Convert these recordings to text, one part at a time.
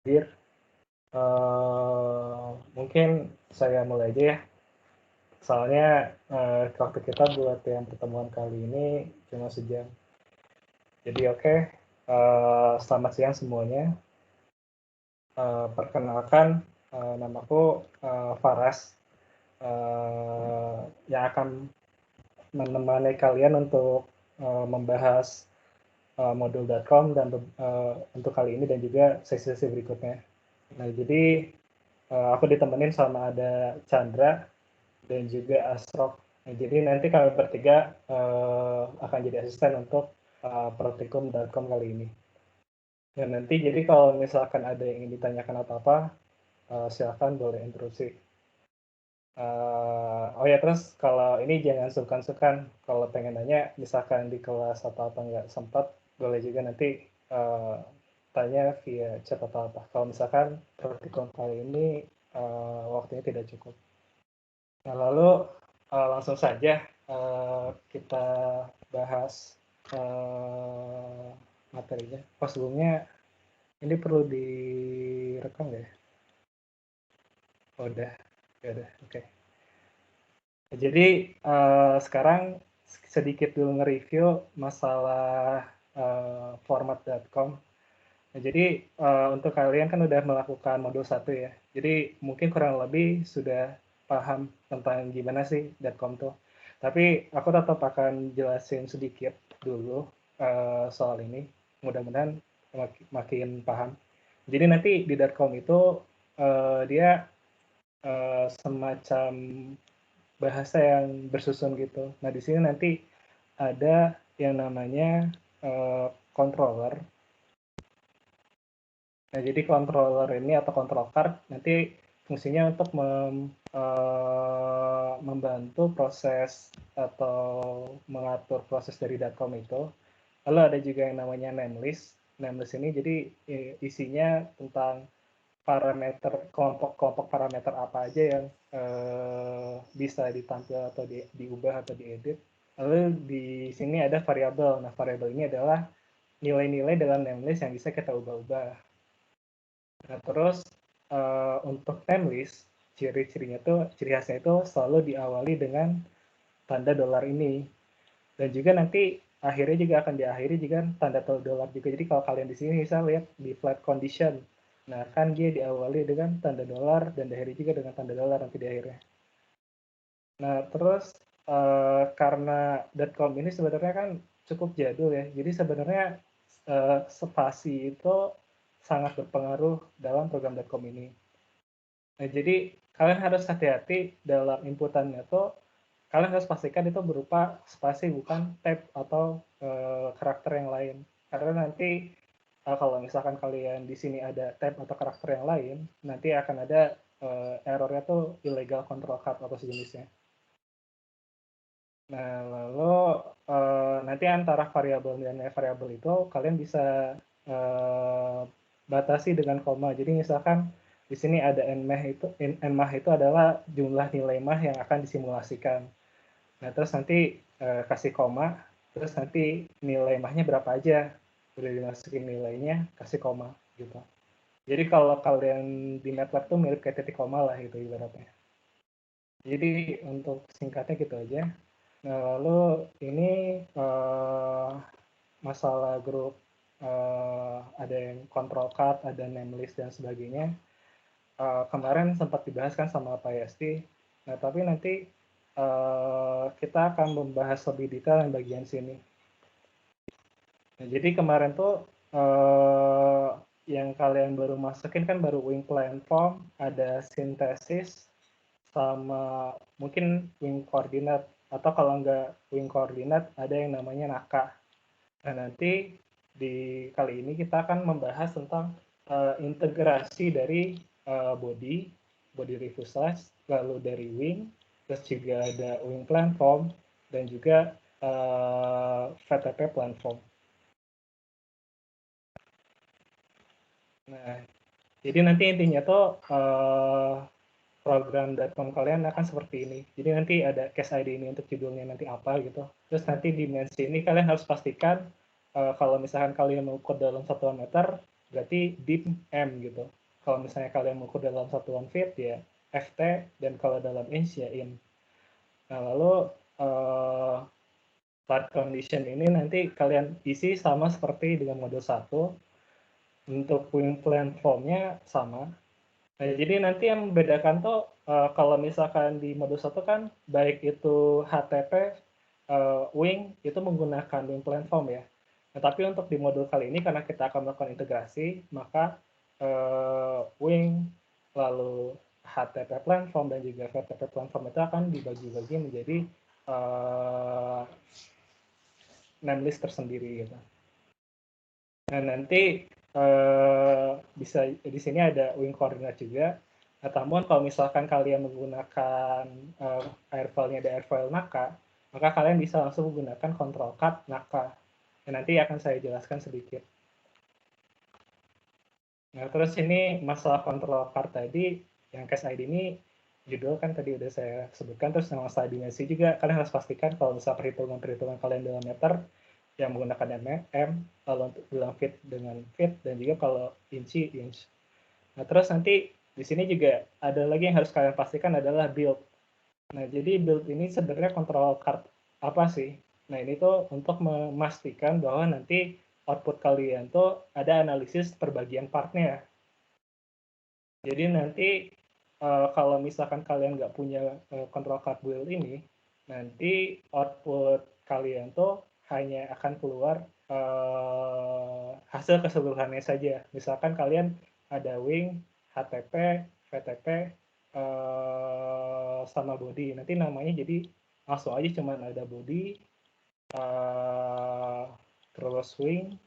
hadir. Mungkin saya mulai aja ya. Soalnya waktu kita buat yang pertemuan kali ini cuma sejam. Jadi oke, selamat siang semuanya. Perkenalkan, namaku Faras, yang akan menemani kalian untuk membahas modul.com dan untuk kali ini dan juga sesi-sesi berikutnya. Nah, jadi aku ditemenin sama ada Chandra dan juga Asrof. Nah, jadi nanti kami bertiga akan jadi asisten untuk praktikum.com kali ini. Dan nanti jadi kalau misalkan ada yang ingin ditanyakan apa-apa, silakan boleh interupsi. Oh ya, terus kalau ini jangan sungkan-sungkan. Kalau pengen nanya, misalkan di kelas atau apa nggak sempat, boleh juga nanti tanya via chat atau apa. Kalau misalkan praktikum kali ini waktunya tidak cukup. Nah, lalu langsung saja kita bahas materinya. Pas sebelumnya, ini perlu direkam nggak ya? Oh, udah, ya udah, oke. Jadi sekarang sedikit dulu nge-review masalah format.com. Nah, jadi untuk kalian kan udah melakukan modul 1 ya. Jadi mungkin kurang lebih sudah paham tentang gimana sih .com tuh. Tapi aku tetap akan jelasin sedikit dulu soal ini. Mudah-mudahan makin paham. Jadi nanti di .com itu dia semacam bahasa yang bersusun gitu. Nah, di sini nanti ada yang namanya controller. Nah, jadi controller ini atau control card nanti fungsinya untuk membantu proses atau mengatur proses dari .com itu. Lalu ada juga yang namanya namelist. Namelist ini jadi isinya tentang parameter kelompok parameter apa aja yang bisa ditampil atau diubah atau diedit. Lalu di sini ada variabel. Nah, variabel ini adalah nilai-nilai dalam namelist yang bisa kita ubah-ubah. Nah, terus untuk namelist, ciri-cirinya tuh, ciri khasnya itu selalu diawali dengan tanda dolar ini. Dan juga nanti akhirnya juga akan diakhiri juga tanda dolar juga. Jadi kalau kalian di sini bisa lihat di flat condition. Nah, kan dia diawali dengan tanda dolar dan diakhiri juga dengan tanda dolar nanti di akhirnya. Nah, terus karena .com ini sebenarnya kan cukup jadul ya. Jadi sebenarnya spasi itu sangat berpengaruh dalam program .com ini. Nah, jadi kalian harus hati-hati dalam inputannya tuh, kalian harus pastikan itu berupa spasi bukan tab atau karakter yang lain. Karena nanti kalau misalkan kalian di sini ada tab atau karakter yang lain, nanti akan ada errornya tuh illegal control card atau sejenisnya. Nah, lalu nanti antara variabel dan variabel itu kalian bisa batasi dengan koma. Jadi misalkan di sini ada nmah itu adalah jumlah nilai mah yang akan disimulasikan. Nah, terus nanti kasih koma, terus nanti nilai mahnya berapa aja. Udah dimasukin nilainya, kasih koma gitu. Jadi kalau kalian di MATLAB tuh mirip kayak titik koma lah gitu ibaratnya. Jadi untuk singkatnya gitu aja. Nah, lalu ini masalah grup ada yang control card, ada namelist dan sebagainya. Kemarin sempat dibahas kan sama Pak Yasti. Nah, tapi nanti kita akan membahas lebih detail yang bagian sini. Nah, jadi kemarin tuh yang kalian baru masukin kan baru wing platform, ada sintesis, sama mungkin wing coordinate, atau kalau nggak wing coordinate ada yang namanya NAKA. Nah, nanti di kali ini kita akan membahas tentang integrasi dari body refuselage, lalu dari wing, terus juga ada wing platform, dan juga VTP platform. Nah, jadi nanti intinya tuh program .com kalian akan seperti ini. Jadi nanti ada case ID ini untuk judulnya nanti apa gitu. Terus nanti dimensi ini kalian harus pastikan kalau misalkan kalian mengukur dalam 1 meter, berarti dim M gitu. Kalau misalnya kalian mengukur dalam satuan feet ya ft, dan kalau dalam inch ya in. Nah lalu part condition ini nanti kalian isi sama seperti dengan modul 1. Untuk wing plan formnya sama. Nah, jadi nanti yang membedakan tuh kalau misalkan di modul 1 kan baik itu HTP wing itu menggunakan wing platform ya. Nah, tapi untuk di modul kali ini karena kita akan melakukan integrasi, maka wing lalu HTTP platform dan juga FTP platform itu akan dibagi-bagi menjadi name list tersendiri gitu. Nah, nanti bisa di sini ada wing koordinat juga. Nah, namun kalau misalkan kalian menggunakan airfile-nya ada airfile Naka, maka kalian bisa langsung menggunakan control cut Naka. Dan nanti akan saya jelaskan sedikit. Nah, terus ini masalah control cut tadi, yang case ID ini judul kan tadi udah saya sebutkan, terus yang masalah dimensi juga kalian harus pastikan kalau misalnya perhitungan-perhitungan kalian dalam meter yang menggunakan mm, lalu untuk bilang feet dengan feet, dan juga kalau inci inch. Nah, terus nanti di sini juga ada lagi yang harus kalian pastikan adalah build. Nah, jadi build ini sebenarnya control card apa sih? Nah, ini tuh untuk memastikan bahwa nanti output kalian tuh ada analisis perbagian partnya. Jadi nanti kalau misalkan kalian nggak punya control card build ini, nanti output kalian tuh hanya akan keluar hasil keseluruhannya saja. Misalkan kalian ada wing, HTP, VTP, sama body. Nanti namanya jadi langsung aja cuman ada body, terus wing,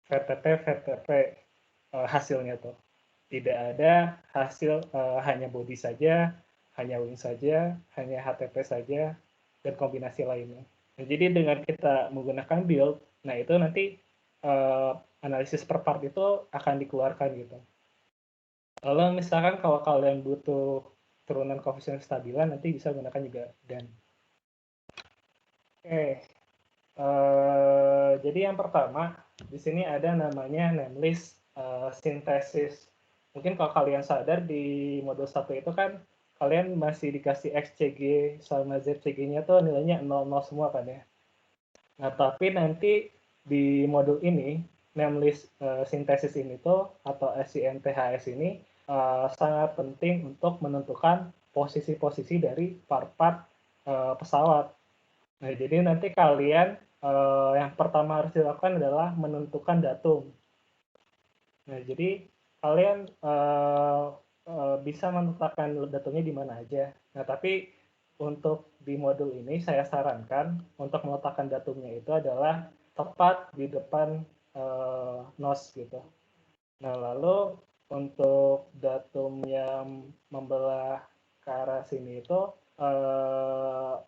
VTP, VTP hasilnya tuh. Tidak ada hasil hanya body saja, hanya wing saja, hanya HTP saja, dan kombinasi lainnya. Nah, jadi dengan kita menggunakan build, nah itu nanti analisis per part itu akan dikeluarkan gitu. Lalu misalkan kalau kalian butuh turunan koefisien kestabilan, nanti bisa gunakan juga dan. Oke, jadi yang pertama di sini ada namanya name list sintesis. Mungkin kalau kalian sadar di modul 1 itu kan kalian masih dikasih XCG sama ZCG-nya tuh nilainya 00 semua kan ya. Nah, tapi nanti di modul ini name list sintesis ini tuh atau SINTHS ini sangat penting untuk menentukan posisi-posisi dari part-part pesawat. Nah, jadi nanti kalian yang pertama harus dilakukan adalah menentukan datum. Nah, jadi kalian bisa menetapkan datumnya di mana aja. Nah, tapi untuk di modul ini saya sarankan untuk meletakkan datumnya itu adalah tepat di depan NOS gitu. Nah, lalu untuk datum yang membelah ke arah sini itu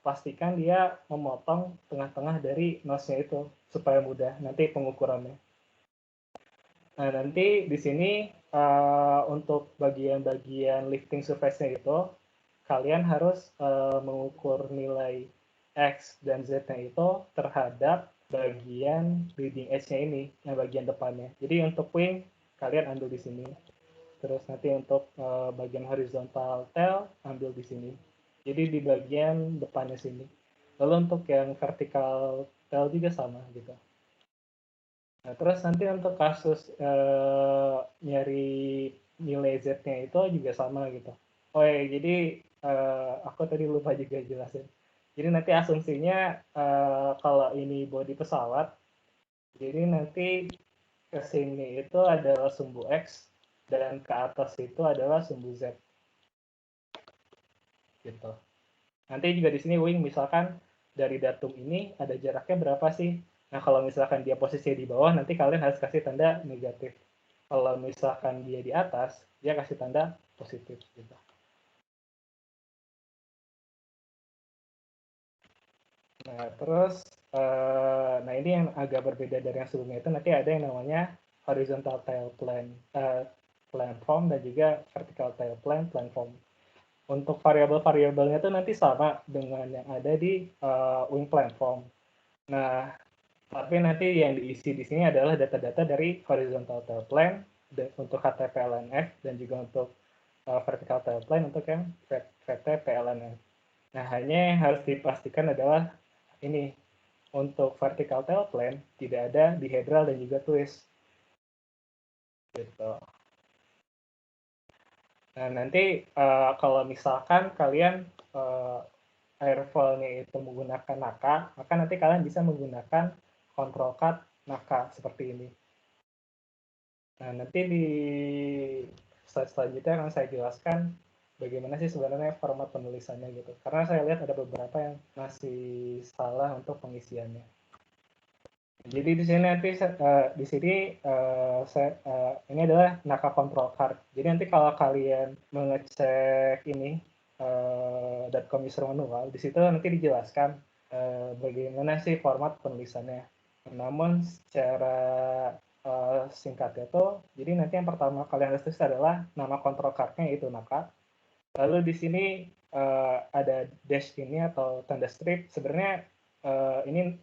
pastikan dia memotong tengah-tengah dari nosnya itu supaya mudah nanti pengukurannya. Nah, nanti di sini untuk bagian-bagian lifting surface-nya itu kalian harus mengukur nilai X dan Z-nya itu terhadap bagian leading edge-nya ini, yang bagian depannya. Jadi untuk wing kalian ambil di sini. Terus nanti untuk bagian horizontal tail ambil di sini. Jadi di bagian depannya sini. Lalu untuk yang vertical tail juga sama gitu. Nah, terus nanti untuk kasus nyari nilai Z-nya itu juga sama gitu. Oh ya, jadi aku tadi lupa juga jelasin. Jadi nanti asumsinya kalau ini bodi pesawat, jadi nanti ke sini itu adalah sumbu X dan ke atas itu adalah sumbu Z. Gitu. Nanti juga di sini wing misalkan dari datum ini ada jaraknya berapa sih? Nah, kalau misalkan dia posisi di bawah, nanti kalian harus kasih tanda negatif. Kalau misalkan dia di atas, dia kasih tanda positif gitu. Nah, terus nah ini yang agak berbeda dari yang sebelumnya itu nanti ada yang namanya horizontal tail platform dan juga vertical tail platform. Untuk variabel-variabelnya itu nanti sama dengan yang ada di wing platform. Nah, Tapi nanti yang diisi di sini adalah data-data dari horizontal tailplane untuk HTPLNF dan juga untuk vertical tailplane untuk yang VTPLNF. Nah, hanya yang harus dipastikan adalah ini, untuk vertical tailplane tidak ada dihedral dan juga twist. Gitu. Nah, nanti kalau misalkan kalian airfoil-nya itu menggunakan NACA, maka nanti kalian bisa menggunakan control card NACA seperti ini. Nah, nanti di slide selanjutnya akan saya jelaskan bagaimana sih sebenarnya format penulisannya gitu. Karena saya lihat ada beberapa yang masih salah untuk pengisiannya. Jadi di sini nanti di sini ini adalah NACA control card. Jadi nanti kalau kalian mengecek ini .com user manual, di situ nanti dijelaskan bagaimana sih format penulisannya. Namun secara singkatnya tuh, jadi nanti yang pertama kalian harus tulis adalah nama control card-nya, yaitu NACA. Lalu di sini ada dash ini atau tanda strip. Sebenarnya ini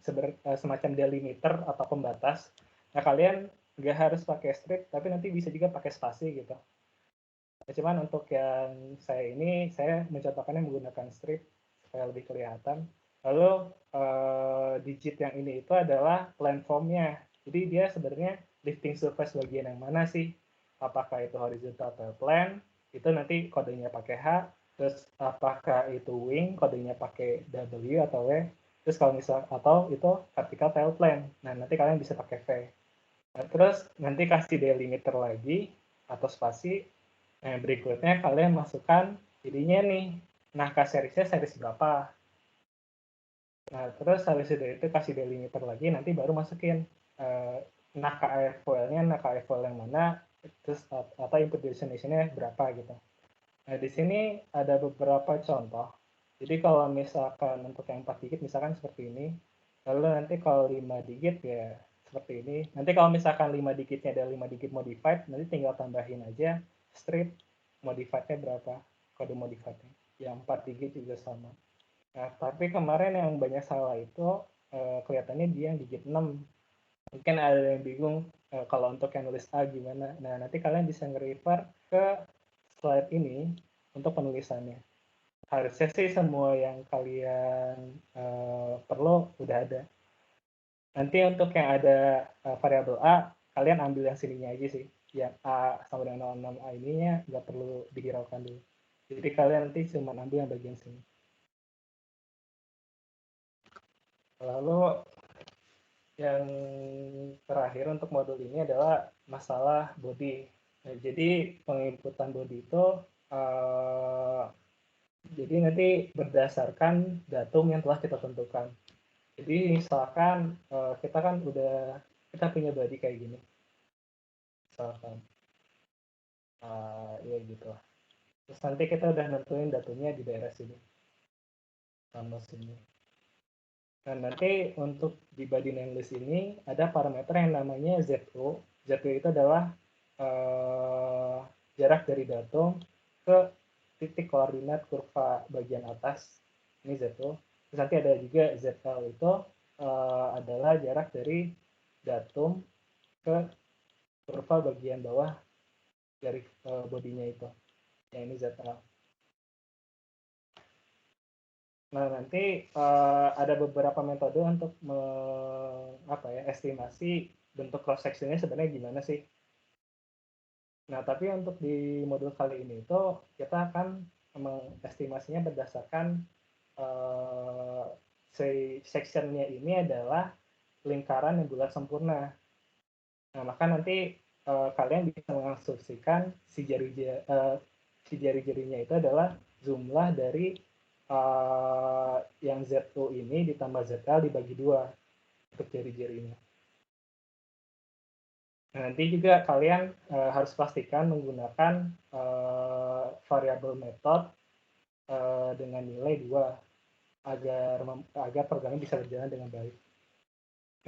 semacam delimiter atau pembatas. Nah, kalian nggak harus pakai strip, tapi nanti bisa juga pakai spasi gitu. Nah, cuman untuk yang saya mencontohkannya menggunakan strip supaya lebih kelihatan. Lalu digit yang ini itu adalah landform-nya. Jadi dia sebenarnya lifting surface bagian yang mana sih? Apakah itu horizontal tail plane? Itu nanti kodenya pakai H. Terus apakah itu wing? Kodenya pakai W atau W. Terus kalau misal atau itu vertical tail plane. Nah, nanti kalian bisa pakai V. Nah, terus nanti kasih delimiter lagi atau spasi. Nah, berikutnya kalian masukkan jadinya nih. Nah, seriesnya series berapa? Nah, terus habis itu kasih delimiter lagi, nanti baru masukin naka airfoil-nya, naka airfoil yang mana, terus atau input destination-nya berapa gitu. Nah, di sini ada beberapa contoh. Jadi kalau misalkan untuk yang 4 digit misalkan seperti ini, lalu nanti kalau 5 digit ya seperti ini. Nanti kalau misalkan 5 digitnya ada 5 digit modified, nanti tinggal tambahin aja strip modified-nya berapa, kode modified-nya. Yang 4 digit juga sama. Nah, tapi kemarin yang banyak salah itu kelihatannya dia yang digit 6. Mungkin ada yang bingung kalau untuk yang nulis A gimana. Nah, nanti kalian bisa nge-refer ke slide ini untuk penulisannya. Harusnya sih semua yang kalian perlu udah ada. Nanti untuk yang ada variabel A, kalian ambil yang sininya aja sih. Yang A sama dengan 06A ininya nggak perlu dihiraukan dulu. Jadi kalian nanti cuma ambil yang bagian sini. Lalu yang terakhir untuk modul ini adalah masalah body. Nah, jadi penginputan body itu jadi nanti berdasarkan datum yang telah kita tentukan. Jadi misalkan kita kan kita punya body kayak gini, misalkan ya gitu. Terus nanti kita udah nentuin datumnya di daerah sini, sama sini. Nah, nanti untuk di body name list ini ada parameter yang namanya ZO. ZO itu adalah jarak dari datum ke titik koordinat kurva bagian atas. Ini ZO. Terus nanti ada juga ZL itu adalah jarak dari datum ke kurva bagian bawah dari bodinya itu. Yang ini ZL. Nah, nanti ada beberapa metode untuk estimasi bentuk cross sectionnya sebenarnya gimana sih. Nah, tapi untuk di modul kali ini itu kita akan mengestimasinya berdasarkan sectionnya ini adalah lingkaran yang bulat sempurna. Nah, maka nanti kalian bisa mengasumsikan si jari-jarinya itu adalah jumlah dari yang ZU ini ditambah ZL dibagi 2 untuk jari-jarinya. Nah, nanti juga kalian harus pastikan menggunakan variabel method dengan nilai 2 agar programnya bisa berjalan dengan baik.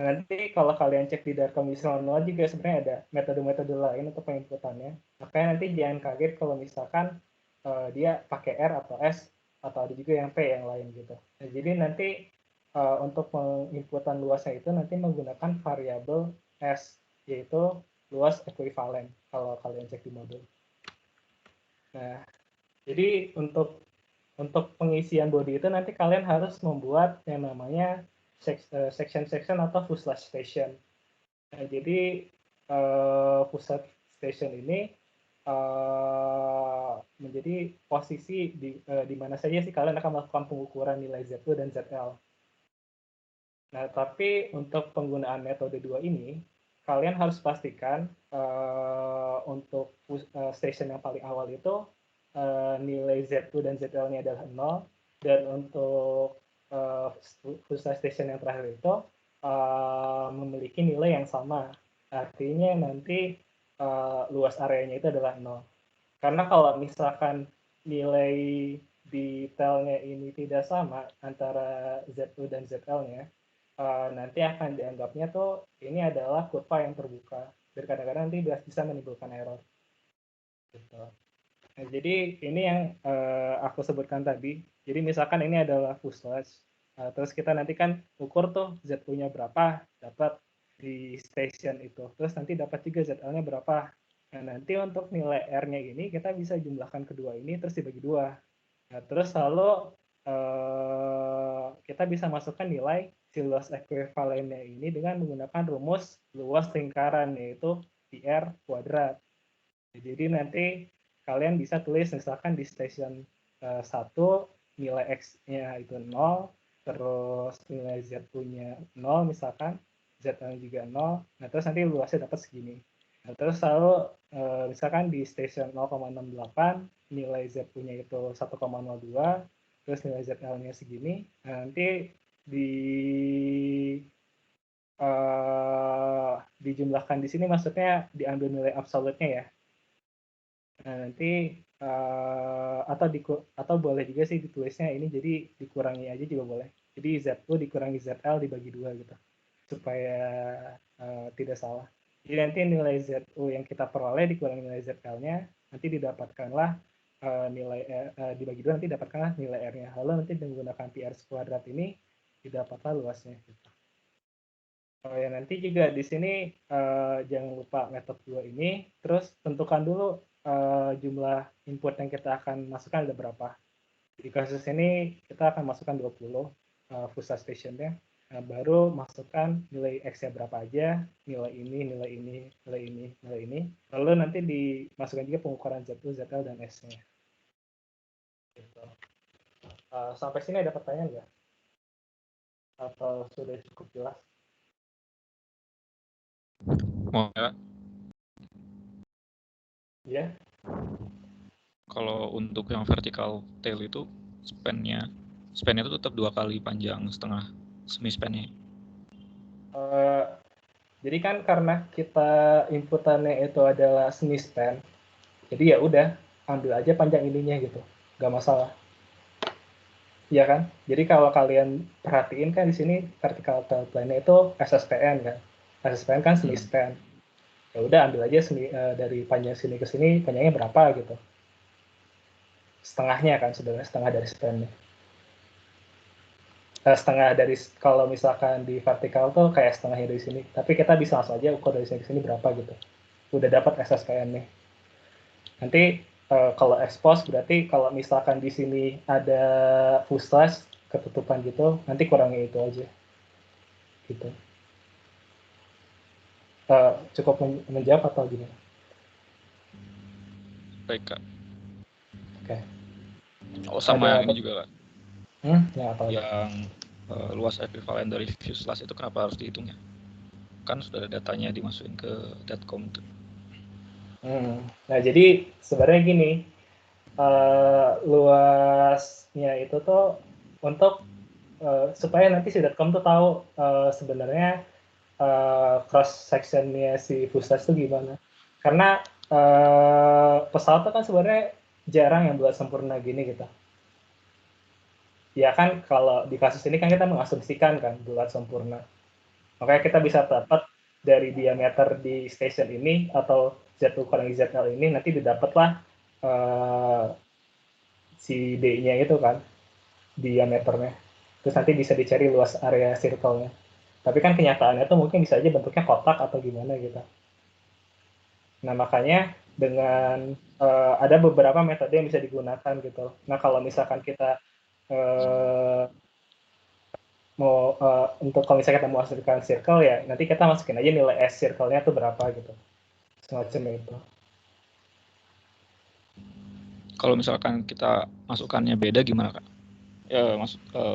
Nah, nanti kalau kalian cek di .com manual juga sebenarnya ada metode-metode lain untuk penginputannya. Makanya nanti jangan kaget kalau misalkan dia pakai R atau S atau ada juga yang P yang lain gitu. Nah, jadi nanti untuk penginputan luasnya itu nanti menggunakan variabel S, yaitu luas ekuivalen kalau kalian cek di modul. Nah, jadi untuk pengisian body itu nanti kalian harus membuat yang namanya section atau fuselage station. Nah, jadi fuselage station ini menjadi posisi di mana saja sih kalian akan melakukan pengukuran nilai Z2 dan ZL. Nah, tapi untuk penggunaan metode 2 ini, kalian harus pastikan untuk station yang paling awal itu nilai Z2 dan ZL-nya adalah 0, dan untuk fuselage station yang terakhir itu memiliki nilai yang sama. Artinya nanti luas areanya itu adalah 0. Karena kalau misalkan nilai detailnya ini tidak sama antara Z2 dan ZL-nya, nanti akan dianggapnya tuh ini adalah kurva yang terbuka, dan kadang-kadang nanti bisa menimbulkan error. Gitu. Nah, jadi ini yang aku sebutkan tadi. Jadi misalkan ini adalah fuselage, terus kita nanti kan ukur tuh Z2-nya berapa, dapat di station itu. Terus nanti dapat juga ZL-nya berapa. Nah, nanti untuk nilai R-nya ini kita bisa jumlahkan kedua ini terus dibagi dua. Nah, terus lalu kita bisa masukkan nilai si luas ekuivalennya ini dengan menggunakan rumus luas lingkaran, yaitu PR kuadrat. Jadi nanti kalian bisa tulis misalkan di station 1 nilai X-nya itu 0, terus nilai Z2-nya 0 misalkan, Z-nya juga 0, nah terus nanti luasnya dapat segini. Nah, terus lalu misalkan di station 0,68 nilai Z2-nya itu 1,02, terus nilai ZL-nya segini, nah, nanti dijumlahkan di sini, maksudnya diambil nilai absolutnya ya. Nah, nanti atau boleh juga sih ditulisnya ini jadi dikurangi aja juga boleh. Jadi Z2 dikurangi ZL dibagi 2 gitu. Supaya tidak salah. Jadi nanti nilai ZU yang kita peroleh dikurangi nilai ZL-nya, nanti didapatkanlah nilai dibagi 2, nanti dapatkanlah nilai R-nya. Lalu nanti menggunakan PR kuadrat ini didapatlah luasnya gitu. Oh ya, nanti juga di sini jangan lupa metode 2 ini, terus tentukan dulu jumlah input yang kita akan masukkan ada berapa. Di kasus ini kita akan masukkan 20 fuselage station-nya, baru masukkan nilai X-nya berapa aja, nilai ini, nilai ini, nilai ini, nilai ini, lalu nanti dimasukkan juga pengukuran Z2, ZL, dan S-nya. Gitu. Sampai sini ada pertanyaan nggak? Atau sudah cukup jelas? Mau ya? Ya. Kalau untuk yang vertical tail itu span-nya itu tetap 2 kali panjang setengah semi span-nya. Jadi kan karena kita inputannya itu adalah semi span, jadi ya udah ambil aja panjang ininya gitu, nggak masalah. Iya kan? Jadi kalau kalian perhatiin kan di sini vertical tail plane-nya itu SSPN kan. SSPN kan semi span. Ya udah ambil aja dari panjang sini ke sini panjangnya berapa gitu. Setengahnya kan sebenarnya, setengah dari span-nya. Setengah dari, kalau misalkan di vertikal tuh kayak setengahnya dari sini, tapi kita bisa langsung aja ukur dari sini ke sini berapa gitu. Udah dapat SSPN-nya. Nanti kalau expose berarti kalau misalkan di sini ada fuselage ketutupan gitu, nanti kurangi itu aja. Gitu. Cukup menjawab atau gimana? Baik, Kak. Oke. Oh, sama yang ini juga, Kak. Ya, apa yang luas ekuivalen dari fuselage itu kenapa harus dihitung ya? Kan sudah ada datanya dimasukin ke datcom tuh. Nah, jadi sebenarnya gini, luasnya itu tuh untuk supaya nanti si datcom tuh tahu sebenarnya cross sectionnya si fuselage itu gimana. Karena pesawat tuh kan sebenarnya jarang yang buat sempurna gini gitu. Ya kan, kalau di kasus ini kan kita mengasumsikan kan bulat sempurna. Makanya kita bisa dapat dari diameter di station ini atau Z2 kurangi ZL ini, nanti didapatlah si D-nya itu kan, diameternya. Terus nanti bisa dicari luas area circle-nya. Tapi kan kenyataannya tuh mungkin bisa aja bentuknya kotak atau gimana gitu. Nah, makanya dengan ada beberapa metode yang bisa digunakan gitu. Nah, kalau misalkan kita mau untuk kalau misalnya kita mau hasilkan circle ya, nanti kita masukin aja nilai S circle-nya tuh berapa gitu. Semacam itu. Kalau misalkan kita masukannya beda gimana, Kak?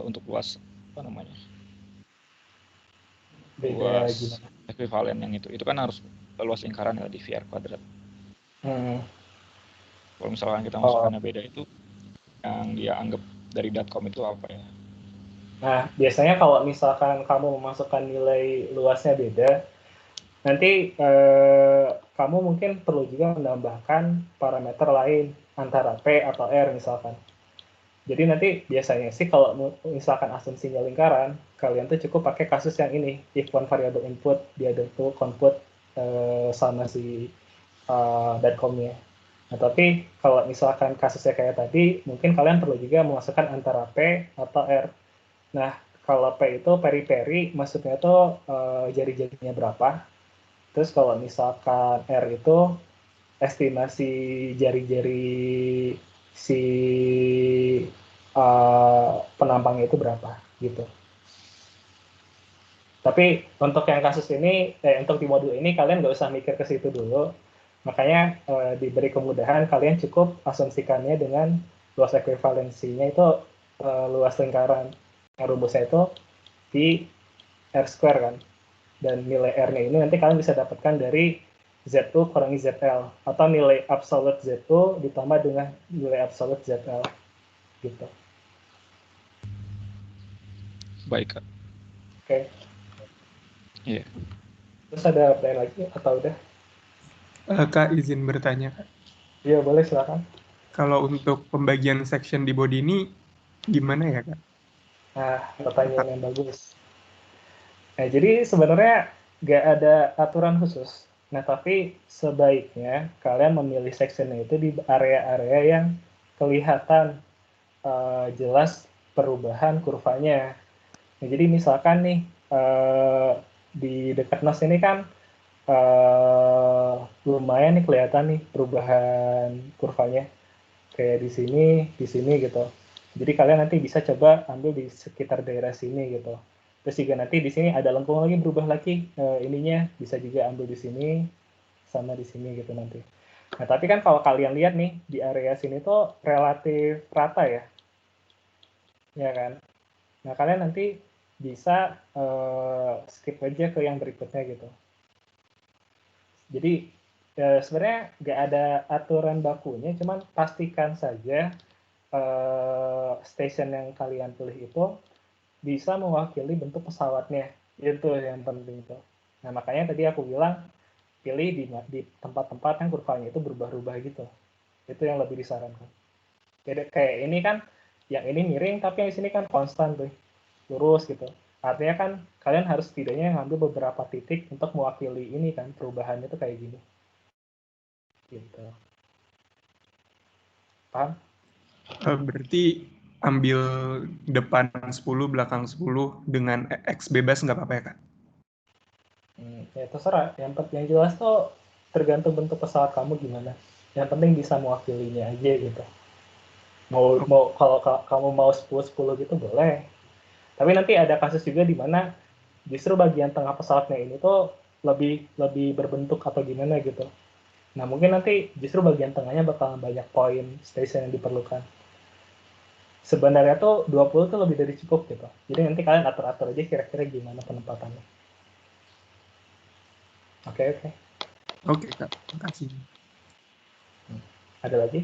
Untuk luas apa namanya? Beda Luas gimana? ekuivalen yang itu kan harus luas lingkaran ya di VR kuadrat. Kalau misalkan kita masukannya beda itu yang dia anggap dari datcom itu apa ya? Nah, biasanya kalau misalkan kamu memasukkan nilai luasnya beda, nanti kamu mungkin perlu juga menambahkan parameter lain antara P atau R misalkan. Jadi nanti biasanya sih kalau misalkan asumsinya lingkaran, kalian tuh cukup pakai kasus yang ini, if one variable input, the other two compute sama si datcom-nya. Nah, tapi kalau misalkan kasusnya kayak tadi, mungkin kalian perlu juga memasukkan antara P atau R. Nah, kalau P itu peri-peri, maksudnya tuh jari-jarinya berapa. Terus kalau misalkan R itu estimasi jari-jari si penampangnya itu berapa gitu. Tapi untuk yang kasus ini, untuk di modul ini kalian nggak usah mikir ke situ dulu. Makanya diberi kemudahan kalian cukup asumsikannya dengan luas ekuivalensinya itu luas lingkaran. Yang rumusnya itu di R square kan. Dan nilai R-nya ini nanti kalian bisa dapatkan dari Z2 kurangi ZL. Atau nilai absolute Z2 ditambah dengan nilai absolute ZL. Gitu. Baik, Kak. Oke. Iya. Terus ada pertanyaan lagi atau udah? Kak, izin bertanya, Kak. Iya, boleh silakan. Kalau untuk pembagian section di body ini gimana ya, Kak? Nah, pertanyaan yang bagus. Nah, jadi sebenarnya nggak ada aturan khusus. Nah, tapi sebaiknya kalian memilih sectionnya itu di area-area yang kelihatan jelas perubahan kurvanya. Nah, jadi misalkan nih di dekat NOS ini kan lumayan nih kelihatan nih perubahan kurvanya kayak di sini gitu. Jadi kalian nanti bisa coba ambil di sekitar daerah sini gitu. Terus juga nanti di sini ada lengkung lagi berubah lagi ininya bisa juga ambil di sini sama di sini gitu nanti. Nah tapi kan kalau kalian lihat nih di area sini tuh relatif rata ya, ya kan. Nah kalian nanti bisa skip aja ke yang berikutnya gitu. Jadi sebenarnya nggak ada aturan bakunya, cuman pastikan saja station yang kalian pilih itu bisa mewakili bentuk pesawatnya. Itu yang penting tuh. Nah, makanya tadi aku bilang pilih di tempat-tempat yang kurvanya itu berubah-ubah gitu. Itu yang lebih disarankan. Jadi kayak ini kan yang ini miring tapi yang di sini kan konstan tuh. Lurus gitu. Artinya kan kalian harus setidaknya ngambil beberapa titik untuk mewakili ini kan perubahannya itu kayak gini. Gitu. Paham? Berarti ambil depan 10, belakang 10 dengan X bebas nggak apa-apa ya, Kak? Ya terserah. Yang jelas tuh tergantung bentuk pesawat kamu gimana. Yang penting bisa mewakilinya aja gitu. Kalau kamu mau 10-10 gitu boleh. Tapi nanti ada kasus juga di mana justru bagian tengah pesawatnya ini tuh lebih berbentuk atau gimana gitu. Nah, mungkin nanti justru bagian tengahnya bakal banyak poin station yang diperlukan. Sebenarnya tuh 20 tuh lebih dari cukup gitu. Jadi nanti kalian atur-atur aja kira-kira gimana penempatannya. Oke. Oke, Kak. Terima kasih. Ada lagi?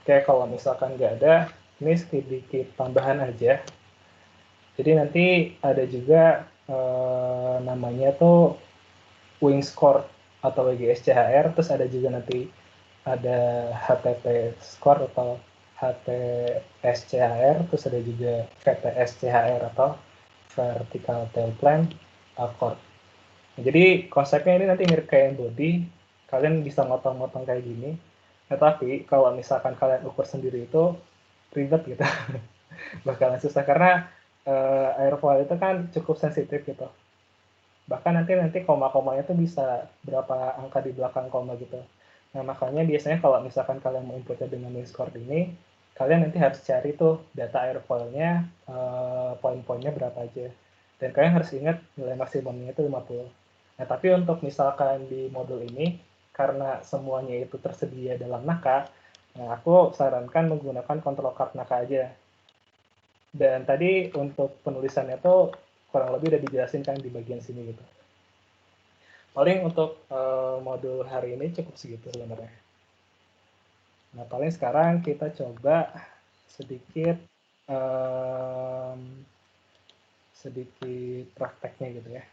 Oke, kalau misalkan nggak ada, ini sedikit tambahan aja. Jadi nanti ada juga namanya tuh wing score atau WGSCHR, terus ada juga nanti ada HTP score atau HTSCHR, terus ada juga VTSCHR atau vertical tail plan accord. Nah, jadi konsepnya ini nanti mirip kayak body, kalian bisa motong-motong kayak gini. Tetapi kalau misalkan kalian ukur sendiri itu ribet gitu. Bakalan susah karena airfoil itu kan cukup sensitif gitu. Bahkan nanti koma-komanya tuh bisa berapa angka di belakang koma gitu. Nah, makanya biasanya kalau misalkan kalian mau inputnya dengan Discord ini, kalian nanti harus cari tuh data airfoilnya, poin-poinnya berapa aja. Dan kalian harus ingat nilai maksimumnya itu 50. Nah, tapi untuk misalkan di modul ini, karena semuanya itu tersedia dalam Naka, nah aku sarankan menggunakan control card Naka aja. Dan tadi untuk penulisannya tuh kurang lebih udah dijelasin kan di bagian sini gitu. Paling untuk modul hari ini cukup segitu sebenarnya. Nah, paling sekarang kita coba sedikit sedikit prakteknya gitu ya.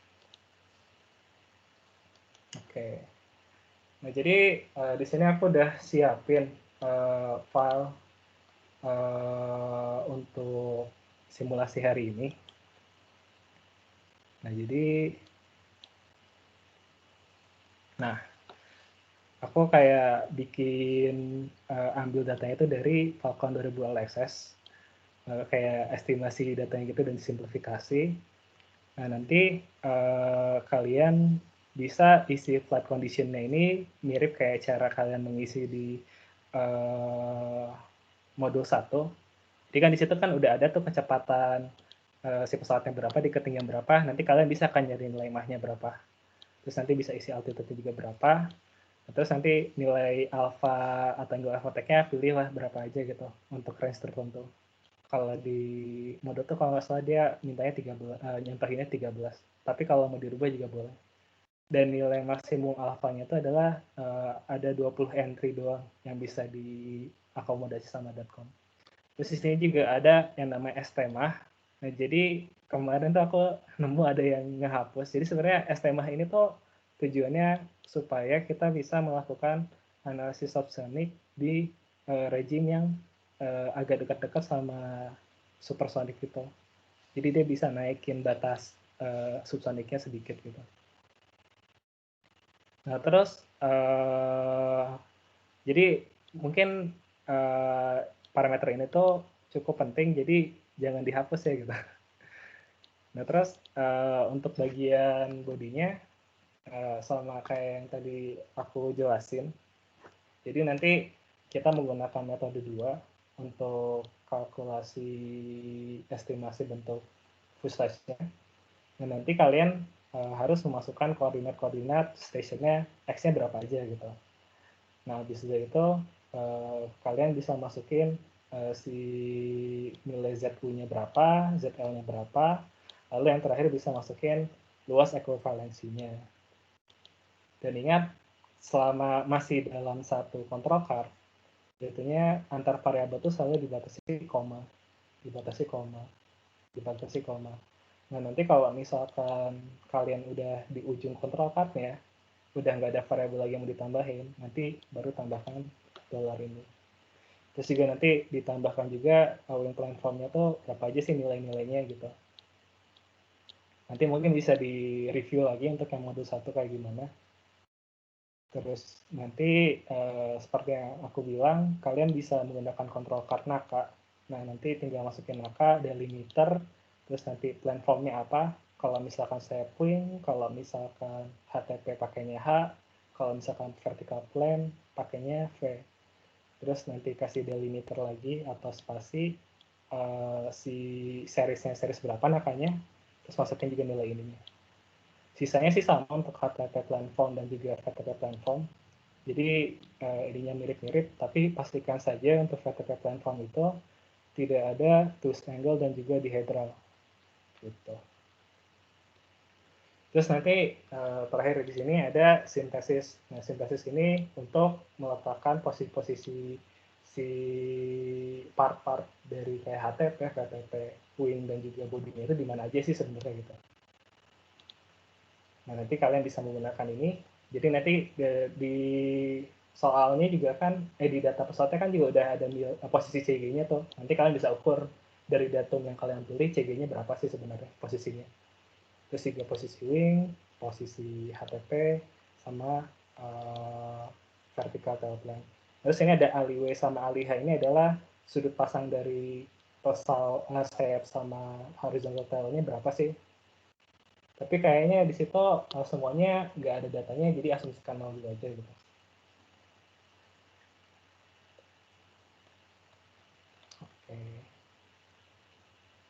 Oke. Nah, jadi di sini aku udah siapin file untuk simulasi hari ini. Nah, jadi aku kayak bikin ambil datanya itu dari Falcon 2000 LXS, kayak estimasi datanya gitu dan disimplifikasi. Nah, nanti kalian bisa isi flight condition-nya ini mirip kayak cara kalian mengisi di modul 1. Jadi kan di situ kan udah ada tuh kecepatan si pesawatnya berapa, di ketinggian berapa, nanti kalian bisa kan nyari nilai mach-nya berapa. Terus nanti bisa isi altitude-nya juga berapa. Terus nanti nilai alpha atau angle attack-nya pilihlah berapa aja gitu untuk range tertentu. Kalau di mode tuh kalau nggak salah dia mintanya 13, nyontohinnya 13. Tapi kalau mau dirubah juga boleh. Dan nilai maksimum alfanya itu adalah ada 20 entry doang yang bisa diakomodasi sama .com. Terus di sini juga ada yang namanya STMAH. Nah, jadi kemarin tuh aku nemu ada yang ngehapus. Jadi sebenarnya STMAH ini tuh tujuannya supaya kita bisa melakukan analisis subsonic di regime yang agak dekat-dekat sama supersonic gitu. Jadi dia bisa naikin batas subsonicnya sedikit gitu. Nah, terus jadi mungkin parameter ini tuh cukup penting, jadi jangan dihapus ya gitu. Nah, terus untuk bagian bodinya sama kayak yang tadi aku jelasin. Jadi nanti kita menggunakan metode 2 untuk kalkulasi estimasi bentuk fuselage-nya. Nah, nanti kalian harus memasukkan koordinat-koordinat stationnya X-nya berapa aja gitu. Nah, habis itu kalian bisa masukin si nilai ZU-nya berapa, ZL-nya berapa, lalu yang terakhir bisa masukin luas ekuivalensinya. Dan ingat, selama masih dalam satu control card, jatuhnya antar variabel itu selalu dibatasi koma. Nah, nanti kalau misalkan kalian udah di ujung control card-nya, udah nggak ada variabel lagi yang mau ditambahin, nanti baru tambahkan dolar ini. Terus juga nanti ditambahkan juga wing plan form-nya tuh berapa aja sih nilai-nilainya gitu. Nanti mungkin bisa di-review lagi untuk yang modul 1 kayak gimana. Terus nanti seperti yang aku bilang, kalian bisa menggunakan control card Naka. Nah, nanti tinggal masukin Naka, delimiter, terus nanti plan form-nya apa. Kalau misalkan saya wing, kalau misalkan HTP pakainya H, kalau misalkan vertical plane pakainya V. Terus nanti kasih delimiter lagi atau spasi, si seriesnya series berapa Nakanya, terus masukin juga nilai ininya. Sisanya sih sama untuk HTTP platform dan juga FTP platform. Jadi ininya mirip-mirip, tapi pastikan saja untuk FTP platform itu tidak ada twist angle dan juga dihedral. Gitu. Terus nanti terakhir di sini ada sintesis. Nah, sintesis ini untuk meletakkan posisi-posisi si part-part dari kayak HTP, VTP, wing dan juga bodinya itu di mana aja sih sebenarnya gitu. Nah, nanti kalian bisa menggunakan ini. Jadi nanti di soalnya juga kan, di data pesawatnya kan juga udah ada posisi CG-nya tuh. Nanti kalian bisa ukur dari datum yang kalian pilih, CG-nya berapa sih sebenarnya posisinya. Terus juga posisi wing, posisi HTP, sama vertical tailplane. Terus ini ada Ali W sama Ali H ini adalah sudut pasang dari total step sama horizontal tailnya berapa sih. Tapi kayaknya di situ semuanya nggak ada datanya, jadi asumsikan 0 dulu aja gitu. Oke.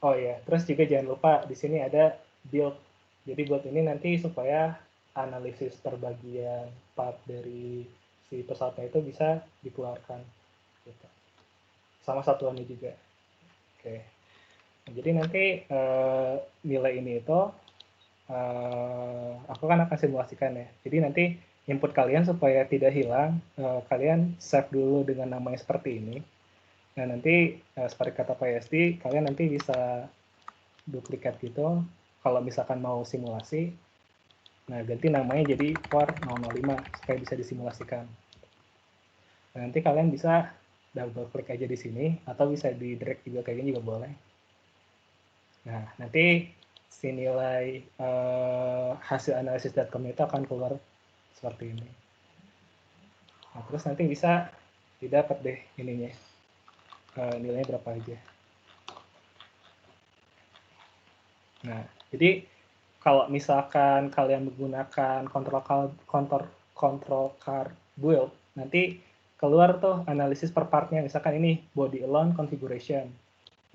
Oh ya, terus juga jangan lupa di sini ada build. Jadi build ini nanti supaya analisis perbagian part dari si pesawatnya itu bisa dikeluarkan. Gitu. Sama satuannya juga. Oke. Jadi nanti nilai ini itu aku kan akan simulasikan ya. Jadi nanti input kalian supaya tidak hilang, kalian save dulu dengan namanya seperti ini. Nah nanti seperti kata Pak Yesti, kalian nanti bisa duplikat gitu. Kalau misalkan mau simulasi, nah ganti namanya jadi for 005 supaya bisa disimulasikan. Nah, nanti kalian bisa double klik aja di sini atau bisa di drag juga kayak gini juga boleh. Nah nanti si nilai hasil analisis .com itu akan keluar seperti ini. Nah, terus nanti bisa didapat deh ininya, nilainya berapa aja. Nah, jadi kalau misalkan kalian menggunakan control car build, nanti keluar tuh analisis per partnya. Misalkan ini body alone configuration,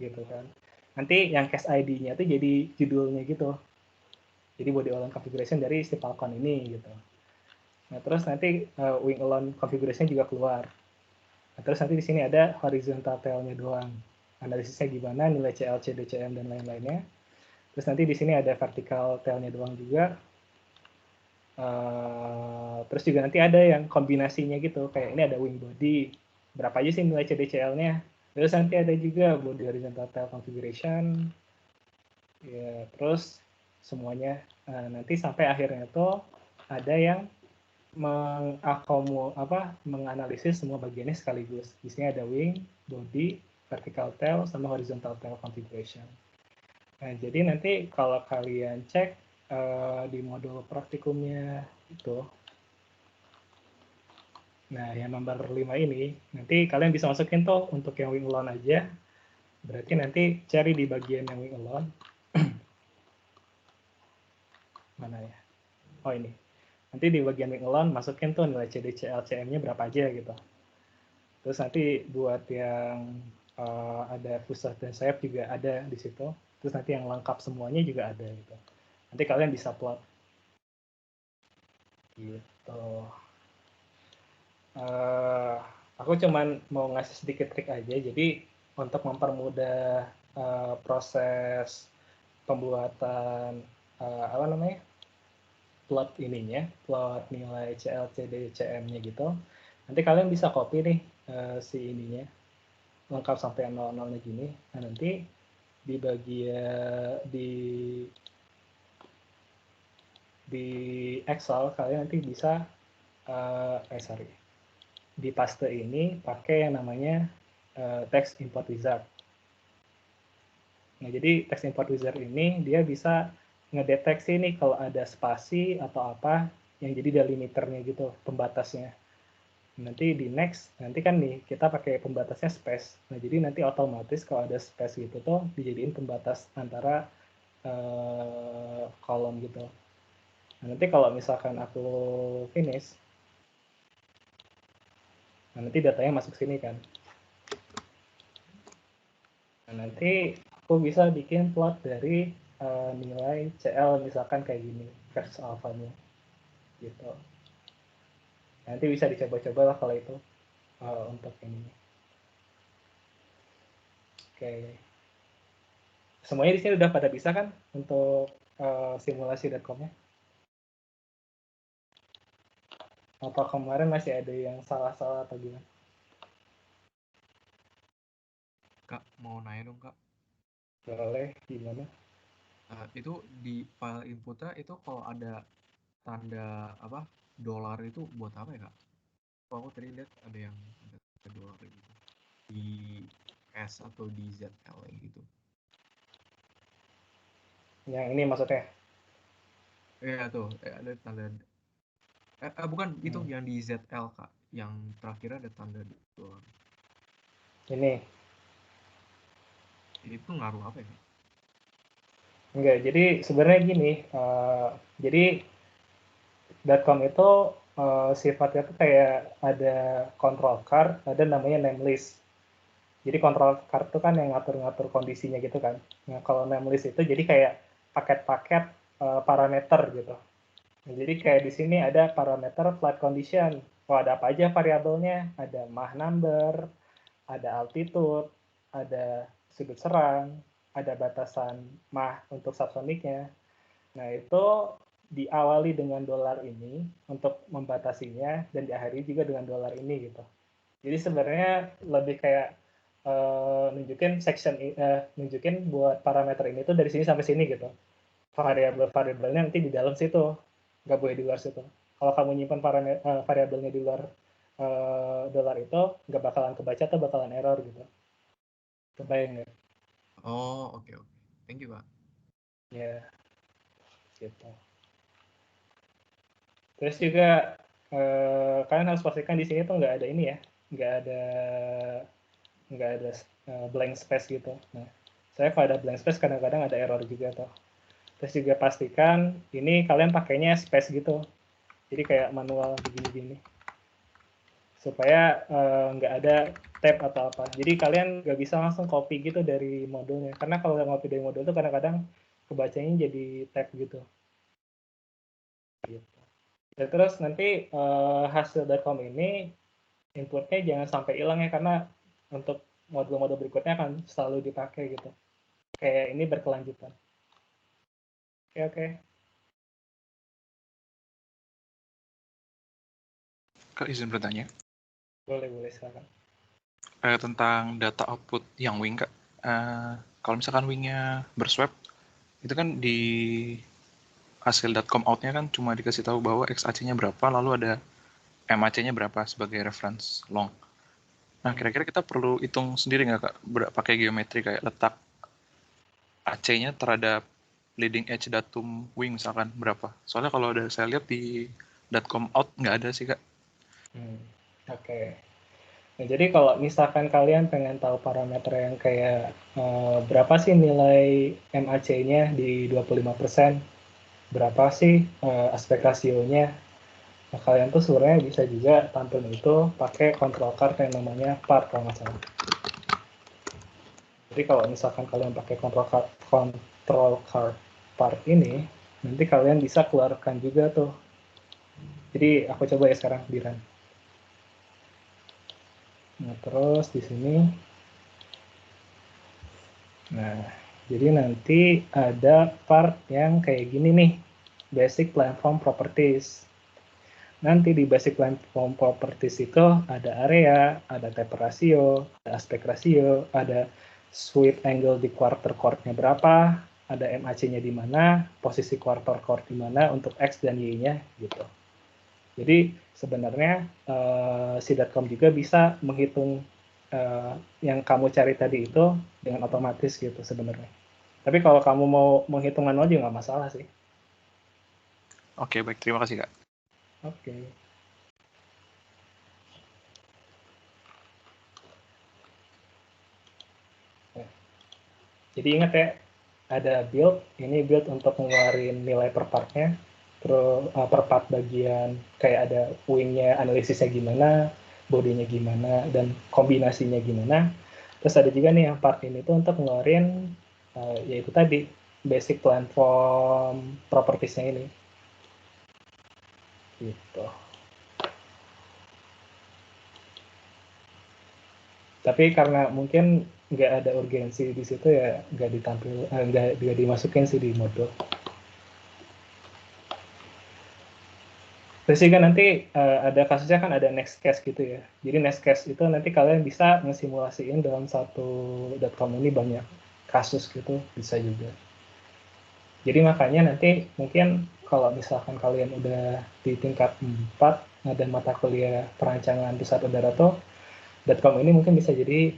gitu kan. Nanti yang case ID-nya tuh jadi judulnya gitu. Jadi body alone configuration dari si Falcon ini gitu. Nah, terus nanti wing alone configuration juga keluar. Nah, terus nanti di sini ada horizontal tail-nya doang. Analisisnya gimana, nilai CLC, DCM, dan lain-lainnya. Terus nanti di sini ada vertical tail-nya doang juga. Terus juga nanti ada yang kombinasinya gitu. Kayak ini ada wing body. Berapa aja sih nilai CDCL-nya. Terus nanti ada juga body horizontal tail configuration. Ya, terus semuanya. Nanti sampai akhirnya tuh ada yang menganalisis semua bagiannya sekaligus. Di sini ada wing, body, vertical tail, sama horizontal tail configuration. Nah, jadi nanti kalau kalian cek di modul praktikumnya itu, nah yang nomor 5 ini, nanti kalian bisa masukin tuh untuk yang wing alone aja. Berarti nanti cari di bagian yang wing alone. Mana ya? Oh ini. Nanti di bagian wing alone masukin tuh nilai CDCL CM-nya berapa aja gitu. Terus nanti buat yang ada fuselage dan sayap juga ada di situ. Terus nanti yang lengkap semuanya juga ada gitu. Nanti kalian bisa plot. Gitu. Aku cuman mau ngasih sedikit trik aja. Jadi untuk mempermudah proses pembuatan plot ininya, plot nilai CLCD CM-nya gitu. Nanti kalian bisa copy nih si ininya lengkap sampai 00-nya gini. Nah, nanti di bagian di Excel kalian nanti bisa di paste ini pakai yang namanya text import wizard. Nah, jadi text import wizard ini dia bisa ngedeteksi nih kalau ada spasi atau apa yang jadi delimiternya gitu, pembatasnya. Nanti di next, nanti kan nih kita pakai pembatasnya space. Nah, jadi nanti otomatis kalau ada space gitu tuh dijadiin pembatas antara kolom gitu. Nah, nanti kalau misalkan aku finish, nah nanti datanya masuk sini kan. Nah, nanti aku bisa bikin plot dari nilai CL misalkan kayak gini versus alfanya gitu. Nanti bisa dicoba-coba lah kalau itu untuk ini. Oke. Semuanya di sini udah pada bisa kan untuk simulasi.com-nya? Atau kemarin masih ada yang salah-salah atau gimana? Kak, mau nanya dong, Kak. Boleh, gimana? Itu di file inputnya itu kalau ada tanda apa dolar itu buat apa ya, Kak? Aku tadi lihat ada yang ada dolar gitu di S atau di ZL gitu. Yang ini maksudnya? Iya tuh, ada tanda. Bukan itu yang di ZL, Kak. Yang terakhir ada tanda dolar. Ini. itu ngaruh apa ya? Enggak, jadi sebenarnya gini, jadi .com itu sifatnya tuh kayak ada control card, ada namanya name list. Jadi control card itu kan yang ngatur-ngatur kondisinya gitu kan. Nah, kalau name list itu jadi kayak paket-paket parameter gitu. Nah, jadi kayak di sini ada parameter flight condition. Oh, ada apa aja variabelnya? Ada Mach number, ada altitude, ada sudut serang, ada batasan Mach untuk subsonicnya. Nah, itu diawali dengan dolar ini untuk membatasinya dan diakhiri juga dengan dolar ini gitu. Jadi sebenarnya lebih kayak nunjukin nunjukin buat parameter ini tuh dari sini sampai sini gitu. Variabelnya nanti di dalam situ, nggak boleh di luar situ. Kalau kamu nyimpan variabelnya di luar dolar itu, nggak bakalan kebaca atau bakalan error gitu. Kebayang nggak? Oh, oke. Thank you, Pak. Ya, gitu. Terus juga kalian harus pastikan di sini tuh nggak ada ini ya, nggak ada blank space gitu. Nah, saya kalau ada blank space kadang-kadang ada error juga tuh. Terus juga pastikan ini kalian pakainya space gitu. Jadi kayak manual begini-gini. Supaya nggak ada tab atau apa. Jadi kalian nggak bisa langsung copy gitu dari modulnya. Karena kalau ngopi dari modul itu kadang-kadang kebacanya jadi tab gitu. Dan terus nanti hasil.com ini inputnya jangan sampai hilang ya, karena untuk modul-modul berikutnya akan selalu dipakai gitu. Kayak ini berkelanjutan. Oke. Kak, izin bertanya. Boleh silakan. Tentang data output yang wing, Kak. Kalau misalkan wingnya berswap, itu kan di hasil.com outnya kan cuma dikasih tahu bahwa XAC-nya berapa, lalu ada MAC-nya berapa sebagai reference long. Nah, kira-kira kita perlu hitung sendiri nggak, Kak? Pakai geometri kayak letak AC-nya terhadap leading edge datum wing misalkan berapa? Soalnya kalau ada saya lihat di .com out nggak ada sih, Kak. Oke. Nah, jadi kalau misalkan kalian pengen tahu parameter yang kayak berapa sih nilai MAC-nya di 25%, berapa sih aspek rasionya, nah, kalian tuh sebenarnya bisa juga tampilin itu pakai control card yang namanya part kalau nggak salah. Jadi kalau misalkan kalian pakai control card part ini, nanti kalian bisa keluarkan juga tuh. Jadi aku coba ya sekarang di run. Nah, terus di sini. Nah, jadi nanti ada part yang kayak gini nih, basic platform properties. Nanti di basic platform properties itu ada area, ada taper ratio, ada aspect ratio, ada sweep angle di quarter chord-nya berapa, ada MAC-nya di mana, posisi quarter chord di mana untuk X dan Y-nya gitu. Jadi sebenarnya si.com juga bisa menghitung yang kamu cari tadi itu dengan otomatis gitu sebenarnya. Tapi kalau kamu mau menghitung manual juga nggak masalah sih. Oke, baik. Terima kasih, Kak. Oke. Jadi ingat ya, ada build, ini build untuk ngeluarin nilai per partnya, terus per part bagian kayak ada wingnya, analisisnya gimana, bodinya gimana, dan kombinasinya gimana. Terus ada juga nih yang part ini tuh untuk ngeluarin yaitu tadi basic platform propertiesnya ini. Gitu. Tapi karena mungkin nggak ada urgensi di situ ya nggak dimasukin sih di modul. Terus juga nanti ada kasusnya kan ada next case gitu ya. Jadi next case itu nanti kalian bisa ngesimulasiin dalam satu.com ini banyak kasus gitu, bisa juga. Jadi makanya nanti mungkin kalau misalkan kalian udah di tingkat 4 ada mata kuliah perancangan pesawat udara tuh, .com ini mungkin bisa jadi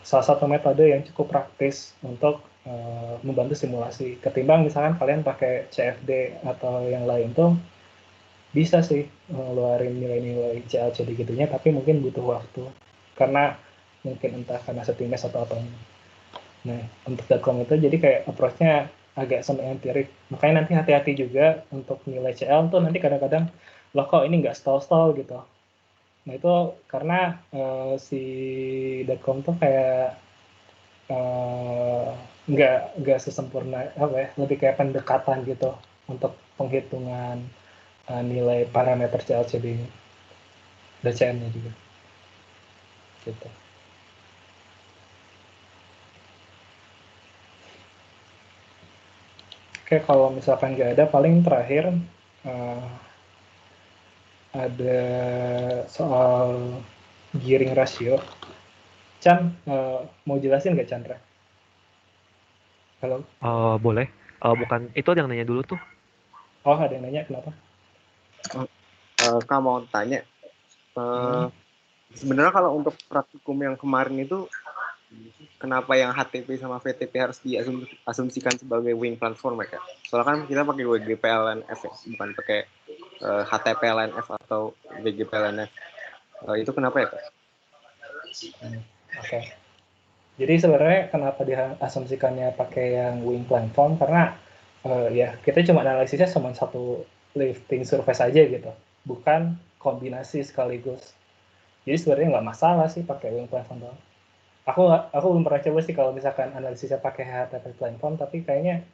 salah satu metode yang cukup praktis untuk membantu simulasi. Ketimbang misalkan kalian pakai CFD atau yang lain tuh, bisa sih ngeluarin nilai-nilai CLCD gitunya, tapi mungkin butuh waktu. Karena mungkin entah karena settiness atau apanya. Nah, untuk .com itu jadi kayak approach-nya agak semi empirik. Makanya nanti hati-hati juga untuk nilai CL tuh nanti kadang-kadang, loh kok ini nggak stall-stall gitu. Nah itu karena si .com tuh kayak nggak sesempurna apa ya, lebih kayak pendekatan gitu untuk penghitungan nilai parameter CLCD-nya, DCM-nya juga. Gitu. Oke, kalau misalkan nggak ada, paling terakhir ada soal gearing ratio. Chan, mau jelasin nggak Chandra? Halo? Boleh. Bukan, itu ada yang nanya dulu tuh. Oh, ada yang nanya, kenapa? Kak mau tanya, sebenarnya kalau untuk praktikum yang kemarin itu, kenapa yang HTP sama VTP harus diasumsikan sebagai wing platform ya Kak? Soalnya kan kita pakai WGPLNF ya, bukan pakai HTPLNF atau WGPLNF. Itu kenapa ya Kak? Oke. Jadi sebenarnya kenapa diasumsikannya pakai yang wing platform, karena ya kita cuma analisisnya cuma satu lifting surface aja gitu, bukan kombinasi sekaligus. Jadi sebenarnya nggak masalah sih pakai wing platform doang. Aku belum pernah coba sih kalau misalkan analisisnya pakai HTP platform, tapi kayaknya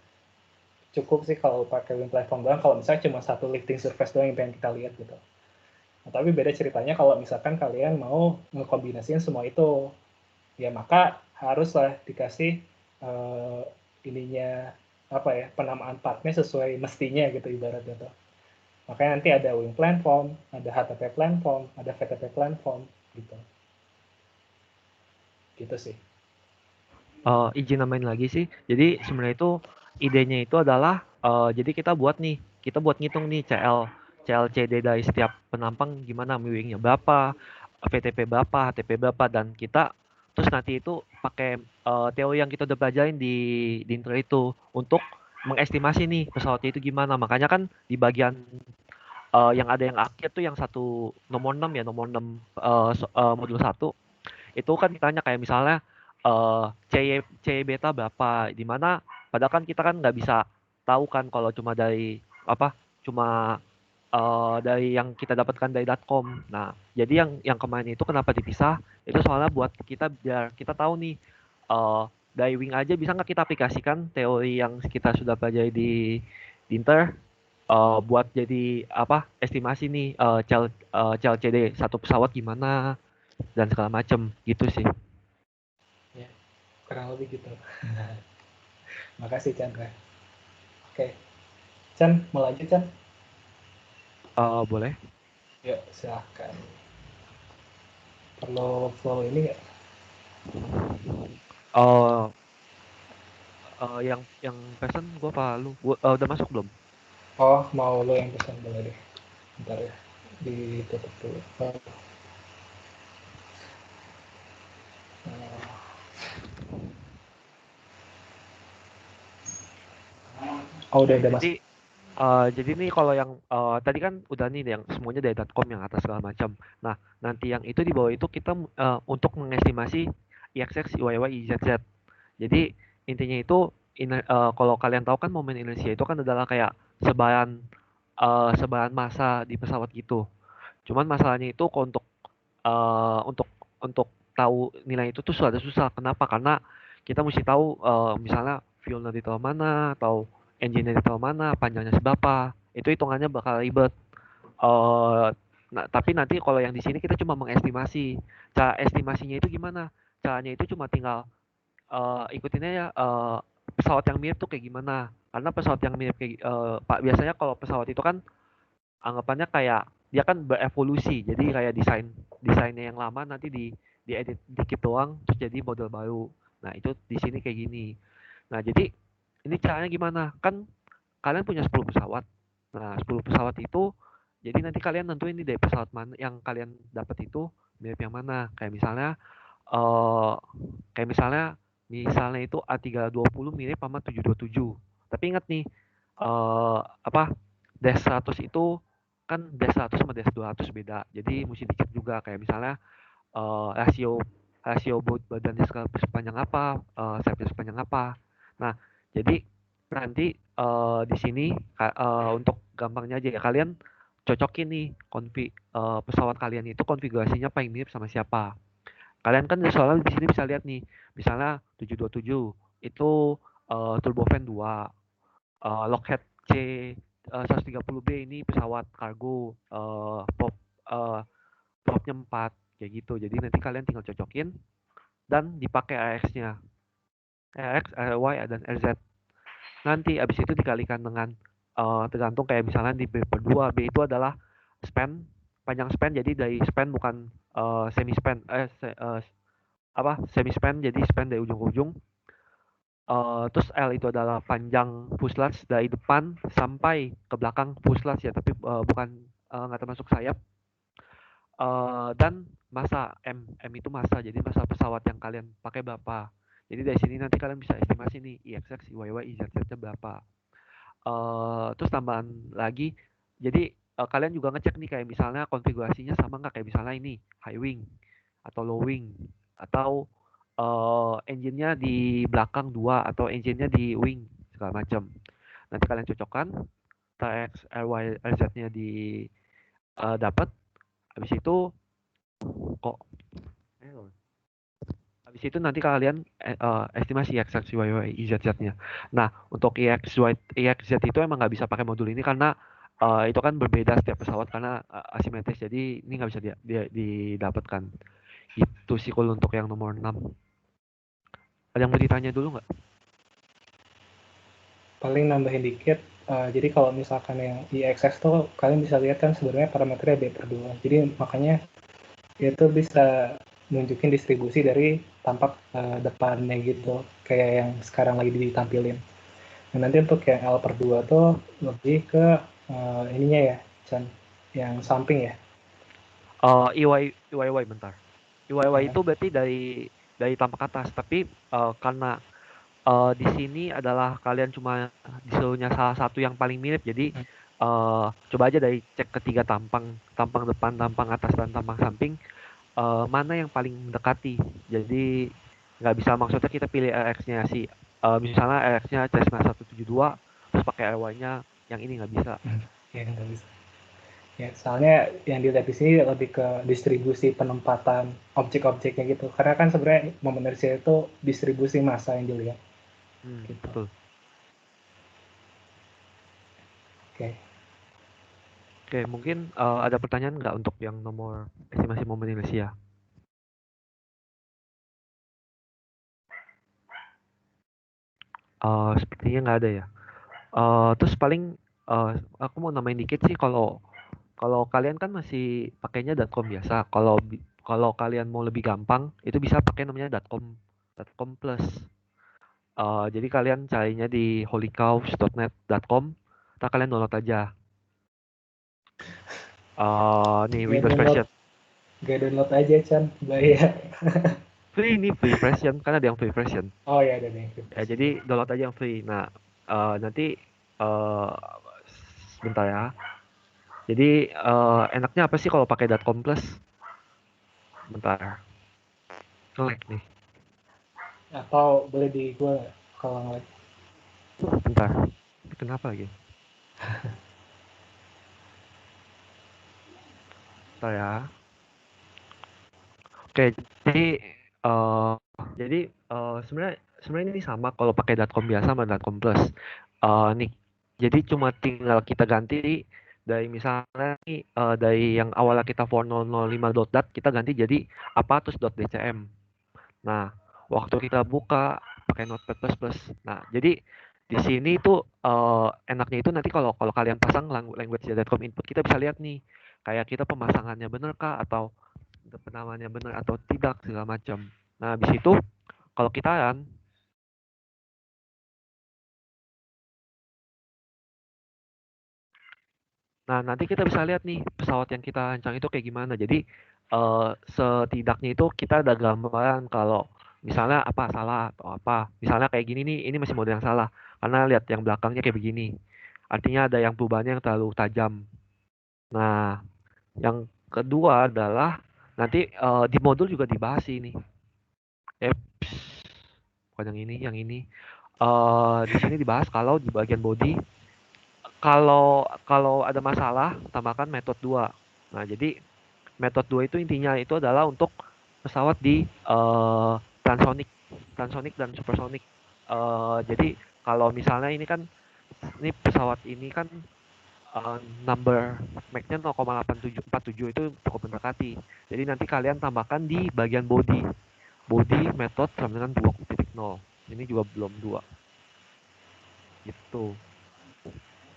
cukup sih kalau pakai wing platform doang, kalau misalnya cuma satu lifting surface doang yang pengen kita lihat gitu. Nah, tapi beda ceritanya kalau misalkan kalian mau ngekombinasiin semua itu, ya maka haruslah dikasih ininya apa ya, penamaan partnya sesuai mestinya gitu ibaratnya tuh. Makanya nanti ada wing platform, ada HTP platform, ada VTP platform gitu. Gitu sih. Izin nambahin lagi sih. Jadi sebenarnya itu idenya itu adalah jadi kita buat ngitung nih CLCD dari setiap penampang gimana, wingnya berapa, VTP berapa, HTP berapa, dan kita terus nanti itu pakai teori yang kita udah pelajarin di Inter itu untuk mengestimasi nih pesawatnya itu gimana. Makanya kan di bagian yang ada yang akhir tuh yang satu nomor 6 ya, nomor 6 modul 1 itu kan ditanya kayak misalnya C beta berapa, di mana padahal kan kita kan nggak bisa tahu kan kalau cuma dari cuma dari yang kita dapatkan dari .com. Nah, jadi yang kemarin itu kenapa dipisah? Itu soalnya buat kita biar kita tahu nih dari wing aja bisa nggak kita aplikasikan teori yang kita sudah pelajari di Inter buat jadi estimasi nih CLCD satu pesawat gimana dan segala macem gitu sih. Ya, kurang lebih gitu. Makasih Chandra. Oke. Chan, mau lanjut Chan? Boleh. Yuk, silahkan. Perlu flow ini nggak? Yang pesen gue apa lu? Udah masuk belum? Oh, mau lo yang pesan boleh deh. Bentar ya, ditutup dulu. Oh, udah masuk. Jadi nih kalau yang tadi kan udah nih yang semuanya dari .com yang atas segala macam. Nah, nanti yang itu di bawah itu kita untuk mengestimasi IXX, IYY, IZZ. Jadi intinya itu kalau kalian tahu kan momen inersia itu kan adalah kayak sebaran massa di pesawat gitu. Cuman masalahnya itu untuk tahu nilai itu tuh susah. Kenapa? Karena kita mesti tahu misalnya fuelnya di tahun mana atau engine di tahun mana, panjangnya seberapa. Itu hitungannya bakal ribet. Nah, tapi nanti kalau yang di sini kita cuma mengestimasi. Cara estimasinya itu gimana? Caranya itu cuma tinggal ikutinnya ya pesawat yang mirip tuh kayak gimana. Karena pesawat yang mirip kayak biasanya kalau pesawat itu kan anggapannya kayak dia kan berevolusi. Jadi kayak desainnya yang lama nanti diedit dikit doang terus jadi model baru. Nah, itu di sini kayak gini. Nah, jadi ini caranya gimana? Kan kalian punya 10 pesawat. Nah, 10 pesawat itu jadi nanti kalian nentuin nih dari pesawat mana yang kalian dapat itu mirip yang mana. Kayak misalnya itu A320 mirip sama 727. Tapi ingat nih Dash 100 itu kan Dash 100 sama Dash 200 beda. Jadi mesti dicek juga kayak misalnya rasio rasio badannya sepanjang apa, sayapnya sepanjang apa. Nah, jadi nanti di sini untuk gampangnya aja ya, kalian cocokin nih pesawat kalian itu konfigurasinya paling mirip sama siapa. Kalian kan soalnya di sini bisa lihat nih, misalnya 727 itu turbofan 2, Lockheed C 130B ini pesawat kargo, propnya 4 kayak gitu. Jadi nanti kalian tinggal cocokin dan dipakai RX-nya. RX, RY, dan RZ. Nanti abis itu dikalikan dengan tergantung kayak misalnya di B per 2, B itu adalah span, panjang span, jadi dari span bukan semi span, semi span, jadi span dari ujung ke ujung. Terus L itu adalah panjang fuselage dari depan sampai ke belakang fuselage ya, tapi bukan nggak termasuk sayap. Dan massa M itu massa, jadi massa pesawat yang kalian pakai berapa. Jadi dari sini nanti kalian bisa estimasi nih IXX, IYY, IZZ-nya berapa. Terus tambahan lagi, jadi kalian juga ngecek nih kayak misalnya konfigurasinya sama nggak, kayak misalnya ini high wing atau low wing, atau engine-nya di belakang 2 atau engine-nya di wing segala macam. Nanti kalian cocokkan TX, RY, RZ-nya di dapat. Habis itu habis itu nanti kalian estimasi IXX, YY, IZZ-nya. Nah, untuk IXZ itu emang nggak bisa pakai modul ini karena itu kan berbeda setiap pesawat karena asimetris, jadi ini nggak bisa didapatkan. Itu sih kalau untuk yang nomor 6. Ada yang mau ditanya dulu nggak? Paling nambahin dikit, jadi kalau misalkan yang IXX tuh kalian bisa lihat kan sebenarnya parameternya B per 2. Jadi makanya itu bisa nunjukin distribusi dari tampak depannya gitu, kayak yang sekarang lagi ditampilin. Nah, nanti untuk yang L per 2 tuh lebih ke ininya ya, Chan, yang samping ya. IYY bentar. IYY itu berarti dari tampak atas, tapi karena di sini adalah kalian cuma disuruhnya salah satu yang paling mirip, jadi coba aja dari cek ketiga tampang depan, tampang atas, dan tampang samping, mana yang paling mendekati. Jadi nggak bisa, maksudnya kita pilih RX-nya sih, misalnya RX-nya Cessna 172 terus pakai RY-nya yang ini, nggak bisa. Ya, nggak bisa. Ya, soalnya yang dilihat di sini lebih ke distribusi penempatan objek-objeknya gitu. Karena kan sebenarnya momen inersia itu distribusi massa yang dilihat. Gitu. Betul. Oke, mungkin ada pertanyaan nggak untuk yang nomor estimasi momen inersia? Sepertinya nggak ada ya. Terus paling aku mau namain dikit sih, kalau kalian kan masih pakainya .com biasa. Kalau kalian mau lebih gampang, itu bisa pakai namanya .com plus. Jadi kalian carinya di holycows.net.com, ntar kalian download aja. Nih Windows version. Gak download aja, Chan, bayar. Free version, kan ada yang free version. Oh ya, ada yang free version. Ya, jadi download aja yang free. Nah, nanti sebentar ya. Jadi enaknya apa sih kalau pakai .com plus? Bentar. Nge-lag nih. Atau boleh di gue kalau nge-lag. Bentar. Kenapa lagi? Bentar ya. Oke, jadi sebenarnya ini sama kalau pakai .com biasa sama .com plus. Nih, jadi cuma tinggal kita ganti dari misalnya nih, dari yang awalnya kita 4005.dat kita ganti jadi apa terus .dcm. Nah, waktu kita buka pakai Notepad++. Nah, jadi di sini tuh enaknya itu nanti kalau kalian pasang language.com input, kita bisa lihat nih kayak kita pemasangannya bener kah, atau penamaannya benar atau tidak, segala macam. Nah, habis itu kalau kita kan nanti kita bisa lihat nih pesawat yang kita rancang itu kayak gimana. Jadi setidaknya itu kita ada gambaran kalau misalnya apa salah atau apa. Misalnya kayak gini nih, ini masih model yang salah karena lihat yang belakangnya kayak begini. Artinya ada yang perubahannya yang terlalu tajam. Nah, yang kedua adalah nanti di modul juga dibahas ini. Bukan yang ini. Di sini dibahas kalau di bagian body, kalau ada masalah, tambahkan metode 2. Nah, jadi metode 2 itu intinya itu adalah untuk pesawat di transonic dan supersonic. Jadi kalau misalnya ini pesawat ini kan number Mach-nya 0,8747 itu cukup mendekati. Jadi nanti kalian tambahkan di bagian body method sama dengan 2.0. Ini juga belum 2. Gitu.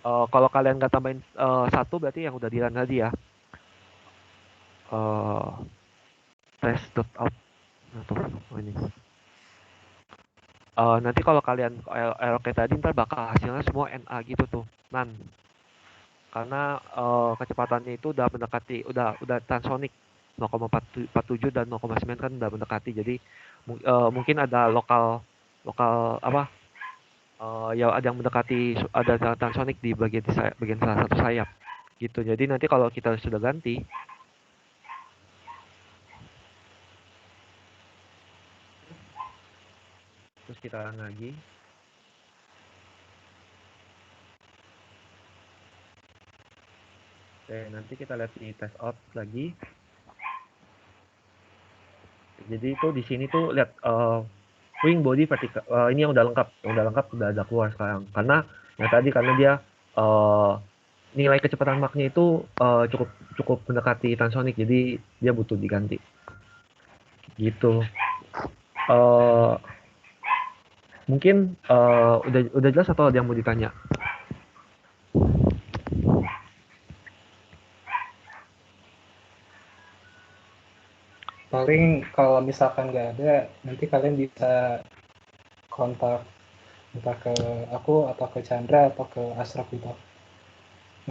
Kalau kalian nggak tambahin 1 berarti yang udah di-run tadi ya. Test.out. Nah, tuh, ini. Nanti kalau kalian allocate tadi ntar bakal hasilnya semua NA gitu tuh. Karena kecepatannya itu udah mendekati, udah transonic 0,47 dan 0,9 kan udah mendekati. Jadi mungkin ada lokal apa? Ya ada yang mendekati, ada transonic di bagian salah satu sayap gitu. Jadi nanti kalau kita sudah ganti, terus kita run lagi. Oke, nanti kita lihat di test out lagi. Jadi itu di sini tuh lihat wing body vertical, ini yang udah lengkap udah ada keluar sekarang. Karena yang tadi karena dia nilai kecepatan Mach-nya itu cukup mendekati transonic, jadi dia butuh diganti. Gitu. Mungkin udah jelas atau ada yang mau ditanya? Paling kalau misalkan nggak ada, nanti kalian bisa kontak entah ke aku atau ke Chandra atau ke Asraf gitu.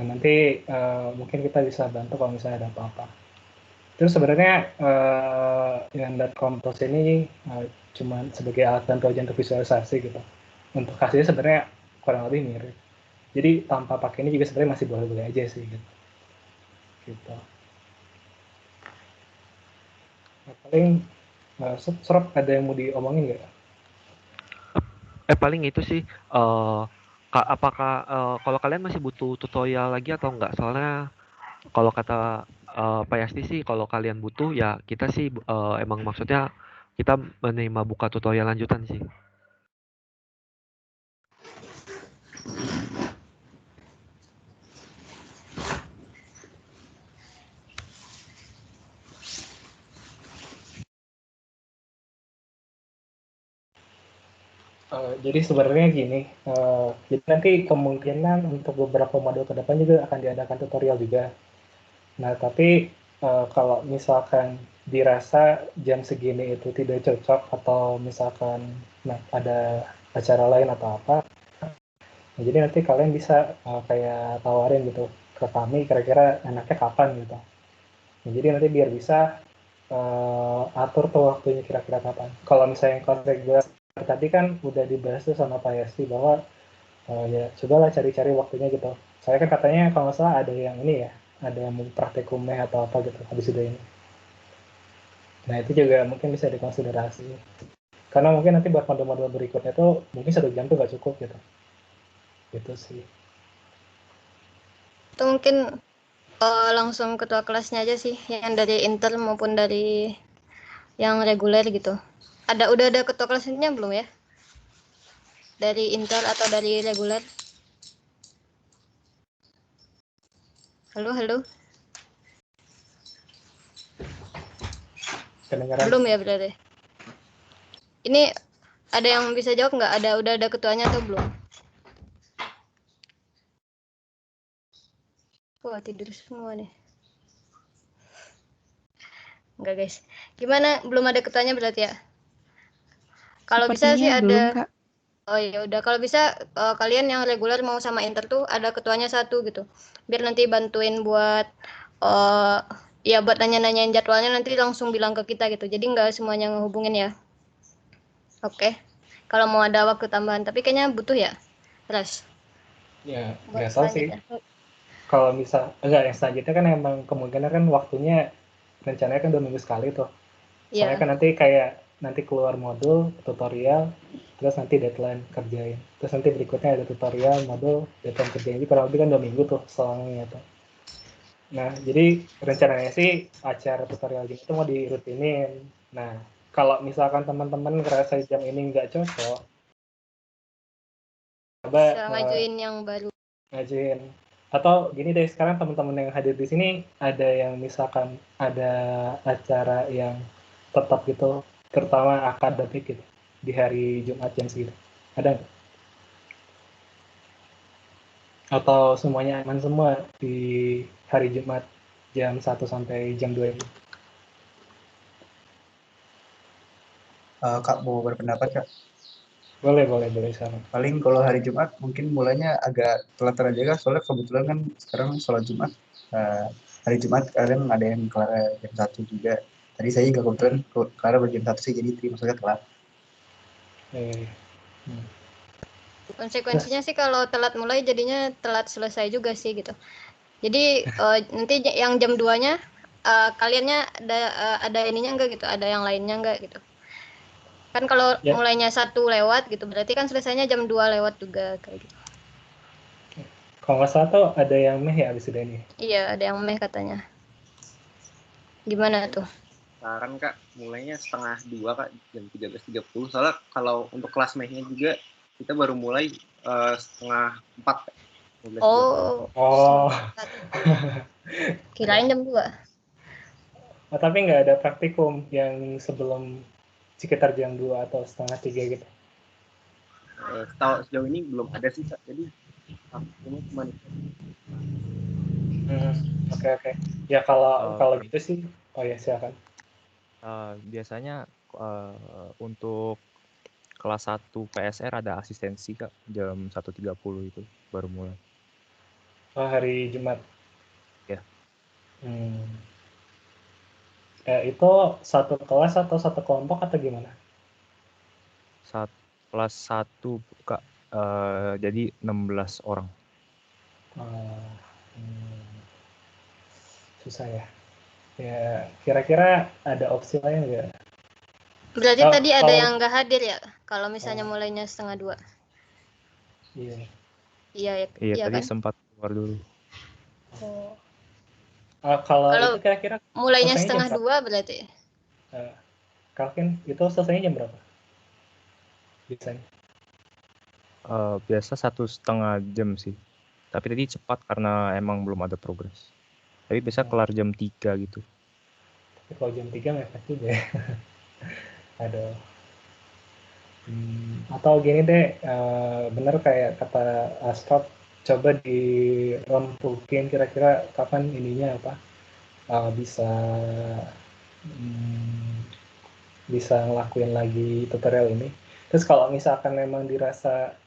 Nah nanti mungkin kita bisa bantu kalau misalnya ada apa-apa. Terus sebenarnya yang .com Tools ini cuma sebagai alat bantu aja untuk visualisasi gitu. Untuk hasilnya sebenarnya kurang lebih mirip. Jadi tanpa pakai ini juga sebenarnya masih boleh-boleh aja sih gitu. Nah, paling Serap ada yang mau diomongin nggak? Paling itu sih, apakah kalau kalian masih butuh tutorial lagi atau enggak? Soalnya kalau kata Pak Yasti sih, kalau kalian butuh ya kita sih emang maksudnya kita menerima buka tutorial lanjutan sih. Jadi sebenarnya gini, jadi nanti kemungkinan untuk beberapa modul ke depan juga akan diadakan tutorial juga. Nah, tapi kalau misalkan dirasa jam segini itu tidak cocok atau misalkan ada acara lain atau apa, nah, jadi nanti kalian bisa kayak tawarin gitu ke kami kira-kira enaknya kapan gitu. Nah, jadi nanti biar bisa atur tuh waktunya kira-kira kapan. Kalau misalnya kelas reguler tadi kan udah dibahas tuh sama Pak Yasti bahwa ya cobalah cari-cari waktunya gitu. Saya kan katanya kalau nggak salah ada yang ini ya, ada yang mau praktikumnya atau apa gitu habis itu ini. Nah itu juga mungkin bisa dikonsiderasi. Karena mungkin nanti buat modul-modul berikutnya tuh mungkin 1 jam tuh nggak cukup gitu. Gitu sih. Itu mungkin langsung ketua kelasnya aja sih, yang dari inter maupun dari yang reguler gitu. Udah ada ketua kelasnya belum ya? Dari inter atau dari reguler? Halo? Kedengaran? Belum ya berarti? Ini ada yang bisa jawab nggak? Udah ada ketuanya atau belum? Wah, tidur semua nih. Enggak, guys. Gimana? Belum ada ketuanya berarti ya? Kalau bisa sih ada. Belum, Kak. Oh ya udah, kalau bisa kalian yang reguler mau sama inter tuh ada ketuanya 1 gitu. Biar nanti bantuin buat ya buat nanya-nanyain jadwalnya, nanti langsung bilang ke kita gitu. Jadi nggak semuanya ngehubungin ya. Oke. Kalau mau ada waktu tambahan, tapi kayaknya butuh ya, Ras. Ya, nggak tahu sih. Kalau misal enggak, yang selanjutnya kan emang kemungkinan kan waktunya rencananya kan 2 minggu sekali tuh. Soalnya kan nanti kayak nanti keluar modul, tutorial, terus nanti deadline kerjain. Terus nanti berikutnya ada tutorial, modul, deadline kerjain. Jadi kurang lebih kan 2 minggu tuh selangnya tuh. Nah, jadi rencananya sih acara tutorial gini tuh mau dirutinin. Nah, kalau misalkan teman-teman ngerasa jam ini nggak cocok, coba Bisa ngajuin yang baru. ngajuin. Atau gini deh, sekarang teman-teman yang hadir di sini ada yang misalkan ada acara yang tetap gitu, terutama akademik gitu, di hari Jumat jam segitu. Ada nggak? Atau semuanya aman semua di hari Jumat jam 1 sampai jam 2 ini? Kak mau berpendapat Kak. Boleh sama. Paling kalau hari Jumat mungkin mulainya agak telat aja Kak, soalnya kebetulan kan sekarang sholat Jumat. Hari Jumat kadang ada yang kelar jam 1 juga. Tadi saya juga kebetulan kelar jam 1 sih, jadi maksudnya telat. Konsekuensinya sih kalau telat mulai jadinya telat selesai juga sih gitu. Jadi nanti yang jam 2-nya kaliannya ada ininya enggak gitu, ada yang lainnya enggak gitu. Kan kalau Ya. mulainya 1 lewat gitu, berarti kan selesainya jam 2 lewat juga kayak gitu. Kalau nggak salah tuh ada yang meh ya abis udah ini. Iya, ada yang meh katanya. Gimana tuh? Saran Kak, mulainya 1:30 Kak, jam 13.30. Soalnya kalau untuk kelas mehnya juga kita baru mulai 3:30. Oh. Kirain jam 2. Oh, tapi nggak ada praktikum yang sebelum sekitar jam 2 atau 2:30 gitu? Sejauh ini belum ada sih Kak, jadi ini cuma Oke. Ya kalau gitu sih, oh ya silakan. Biasanya untuk kelas 1 PSR ada asistensi Kak, jam 1:30 itu baru mulai. Oh, hari Jumat. Ya. Itu satu kelas atau satu kelompok atau gimana? Kelas 1 Kak, jadi 16 orang. Susah ya. Ya, kira-kira ada opsi lain nggak? Berarti tadi ada yang nggak hadir ya? Kalau misalnya mulainya 1:30. Iya. Iya Tadi kan? sempat keluar dulu. Kalau itu kira-kira mulainya 1:30 berarti? Calvin, itu selesainya jam berapa? Biasanya? Biasa 1,5 jam sih. Tapi tadi cepat karena emang belum ada progres. Tapi bisa kelar jam 3 gitu. Tapi kalau jam 3 mepet juga ya. Aduh. Atau gini deh, bener kayak kata Ashraf, coba dirempukin kira-kira kapan ininya apa, bisa ngelakuin lagi tutorial ini. Terus kalau misalkan memang dirasa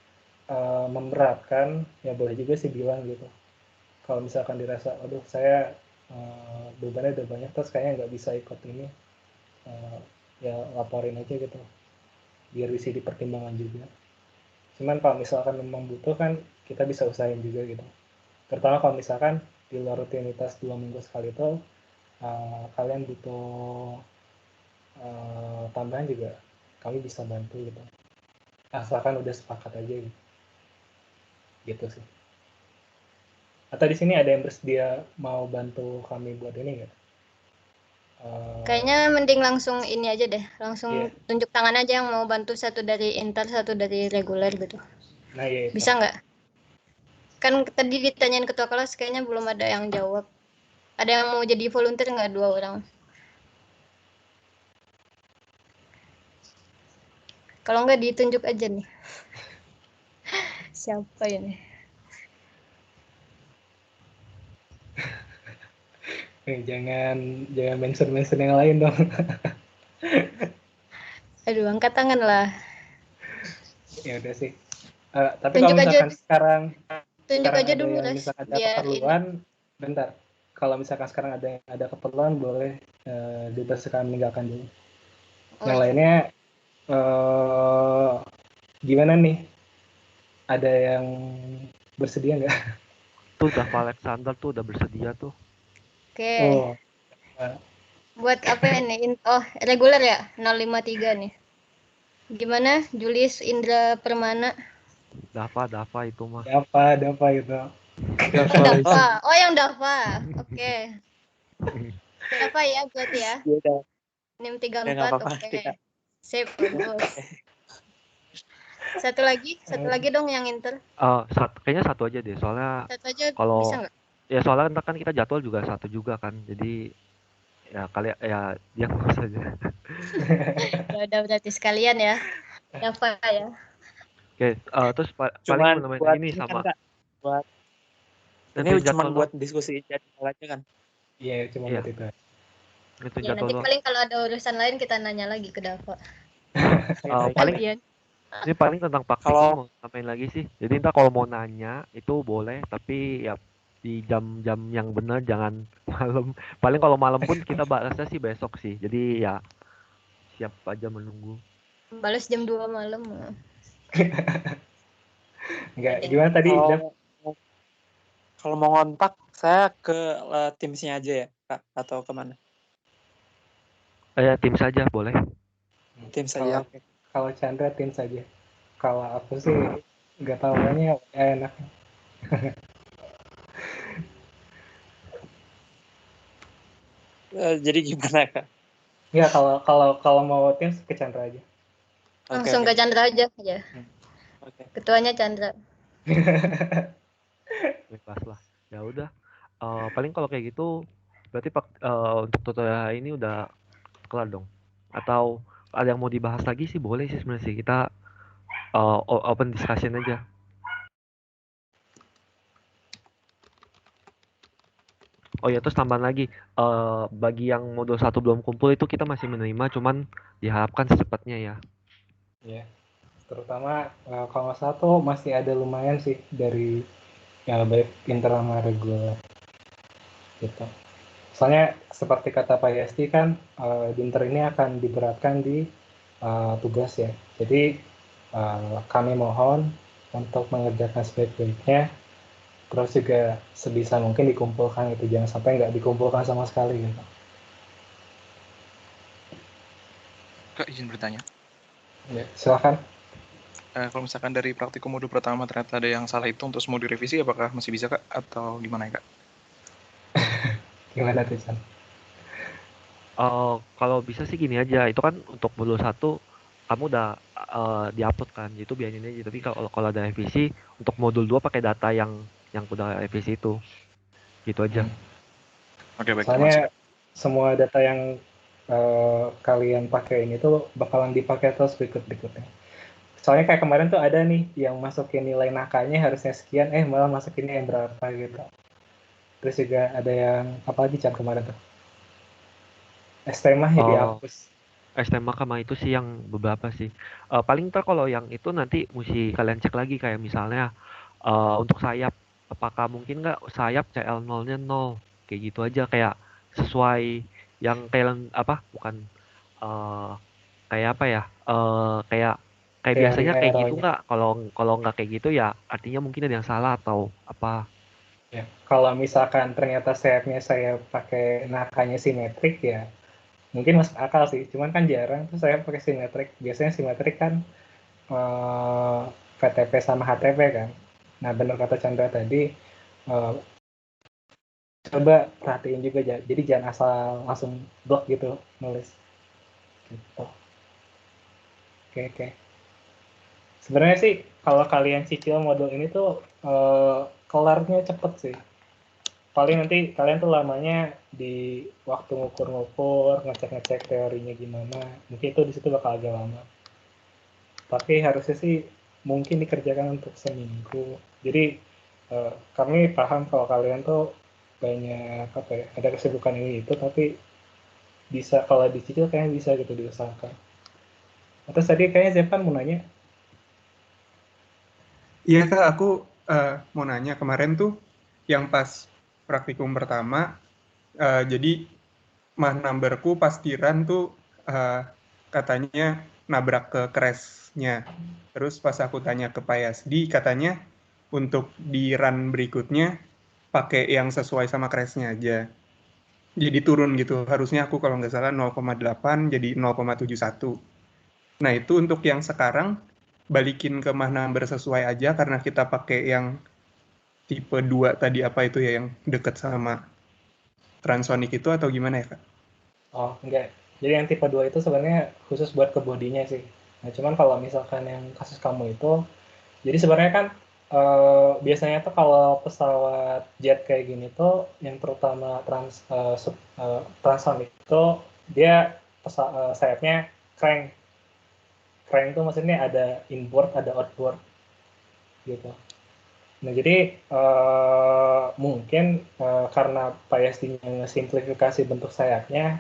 memberatkan, ya boleh juga sih bilang gitu. Kalau misalkan dirasa, aduh saya bebannya udah banyak, terus kayaknya nggak bisa ikut ini, ya laporin aja gitu, biar bisa dipertimbangkan juga. Cuman kalau misalkan memang butuh kan kita bisa usahain juga gitu. Terutama kalau misalkan di luar rutinitas 2 minggu sekali itu kalian butuh tambahan juga, kami bisa bantu gitu. Asalkan udah sepakat aja gitu. Gitu sih. Atau di sini ada yang bersedia mau bantu kami buat ini nggak? Kayaknya mending langsung ini aja deh, langsung tunjuk tangan aja yang mau bantu, satu dari inter, satu dari reguler gitu. Nah, iya. Bisa nggak? Kan tadi ditanyain ketua kelas, kayaknya belum ada yang jawab. Ada yang mau jadi volunteer nggak 2 orang? Kalau nggak ditunjuk aja nih. Siapa ini? Jangan mention yang lain dong. Aduh, angkat tangan lah. Ya udah sih. Tapi tunjuk kalau misalkan sekarang aja dulu, ada misalkan ada keperluan, bentar. Kalau misalkan sekarang ada keperluan, boleh dipersilakan meninggalkan dulu. Yang lainnya gimana nih? Ada yang bersedia nggak? Tuh udah Pak Alexander tuh udah bersedia tuh. Oke. Buat apa ini? Oh, reguler ya? 053 nih. Gimana? Julius Indra Permana. Dava itu mah. Dava itu. Dava. Oh, yang Dava. Oke. Dava ya berarti ya. Ya udah, NIM ya nggak 34. apa-apa Oke. kita. Sip, bagus. Satu lagi dong yang Inter. Kayaknya satu aja deh, soalnya Satu aja kalau bisa nggak? ya soalnya ntar kan kita jadwal juga satu juga kan, jadi ya kali ya dia ngurus aja. Ya udah berarti sekalian ya. Dava ya. Oke, terus paling Cuman mau nambahin buat ini ini kan sama Kak, buat ini nentuin cuman jadwal buat dong. diskusi jadwal aja kan. Iya, cuma Iya. buat itu. Nentuin Ya jadwal nanti doang. paling kalau ada urusan lain kita nanya lagi ke Dava. Paling Bagian. ini paling tentang praktikum Kalau- mau tambahin lagi sih. Jadi ntar kalau mau nanya itu boleh, tapi ya di jam-jam yang benar, jangan malam. Paling kalau malam pun kita balasnya sih besok sih. Jadi ya siap aja menunggu. Balas jam 2 malam. Enggak, gimana tadi? Dev? Kalau mau ngontak saya ke Teams-nya aja ya Kak, atau kemana? Ya tim saja boleh. Teams saja. Kalau Chandra tim saja. Kalau aku sih nggak tahu, kayaknya enak. Jadi gimana Kak? Ya kalau mau tim ke Chandra aja. Langsung ke Chandra aja ya. Oke. Ketuanya Chandra. Bebas lah. Ya udah. Paling kalau kayak gitu berarti untuk tutorial ini udah kelar dong. Atau ada yang mau dibahas lagi sih boleh sih sebenarnya sih. Kita open discussion aja. Oh ya, terus tambahan lagi, bagi yang modul 1 belum kumpul itu kita masih menerima, cuman diharapkan secepatnya ya. Ya, terutama kalau nggak salah tuh masih ada lumayan sih dari ya baik internal sama reguler gitu. Soalnya seperti kata Pak Yesti kan, Dinter ini akan diberatkan di tugas ya. Jadi kami mohon untuk mengerjakan sebaik-baiknya, terus juga sebisa mungkin dikumpulkan itu, jangan sampai nggak dikumpulkan sama sekali gitu. Kak, izin bertanya. Ya, silakan. Kalau misalkan dari praktikum modul pertama ternyata ada yang salah itu, untuk mau direvisi, apakah masih bisa Kak? Atau gimana ya Kak? Gimana tuh, Chan? Kalau bisa sih gini aja, itu kan untuk modul 1 kamu udah diupload kan, itu biarin aja. Tapi kalau ada revisi untuk modul 2 pakai data yang udah revisi itu, gitu aja. Oke, baik. Soalnya semua data yang kalian pakai ini tuh bakalan dipakai terus berikutnya. Soalnya kayak kemarin tuh ada nih yang masukin nilai nakanya harusnya sekian, malah masukinnya yang berapa gitu. Terus juga ada yang apa lagi Chan kemarin tuh? STMA ya dihapus. STMA sama itu sih yang beberapa sih. Paling ntar kalau yang itu nanti mesti kalian cek lagi, kayak misalnya untuk sayap, apakah mungkin nggak sayap CL0-nya 0, kayak gitu aja, kayak sesuai yang kayak apa, bukan kayak apa ya, kayak biasanya kayak gitu nggak. Kalau nggak kayak gitu ya artinya mungkin ada yang salah atau apa. Ya, kalau misalkan ternyata sayapnya saya pakai nakanya simetrik ya mungkin masuk akal sih, cuman kan jarang tuh saya pakai simetrik. Biasanya simetrik kan VTP sama HTP kan. Nah, benar kata Chandra tadi, coba perhatiin juga, jadi jangan asal langsung blok gitu nulis gitu. Oke. Sebenarnya sih kalau kalian cicil modul ini tuh kelarnya cepet sih. Paling nanti kalian tuh lamanya di waktu ngukur-ngukur, ngecek-ngecek teorinya gimana, mungkin itu di situ bakal agak lama. Tapi harusnya sih mungkin dikerjakan untuk seminggu. Jadi kami paham kalau kalian tuh banyak ada kesibukan ini itu, tapi bisa kalau dicicil kayaknya bisa gitu diusahakan. Terus tadi kayaknya Zepan mau nanya. Iya Kak, aku mau nanya, kemarin tuh yang pas praktikum pertama, jadi mah numberku pas tiran tuh katanya nabrak ke crash-nya. Terus pas aku tanya ke Pak Yasdi, katanya untuk di run berikutnya pakai yang sesuai sama crash-nya aja. jadi turun gitu. Harusnya aku kalau nggak salah 0,8 jadi 0,71. Nah, itu untuk yang sekarang balikin ke mah number sesuai aja karena kita pakai yang tipe 2 tadi apa itu ya yang deket sama Transonic itu atau gimana ya, Kak? Oh, enggak. Jadi yang tipe 2 itu sebenarnya khusus buat ke bodinya sih. Nah, cuman kalau misalkan yang kasus kamu itu, jadi sebenarnya kan biasanya tuh kalau pesawat jet kayak gini tuh yang terutama Transonic itu dia sayapnya crank. Crank itu maksudnya ada inboard, ada outboard gitu. Nah, jadi mungkin karena Pak Yastinya ngesimplifikasi bentuk sayapnya,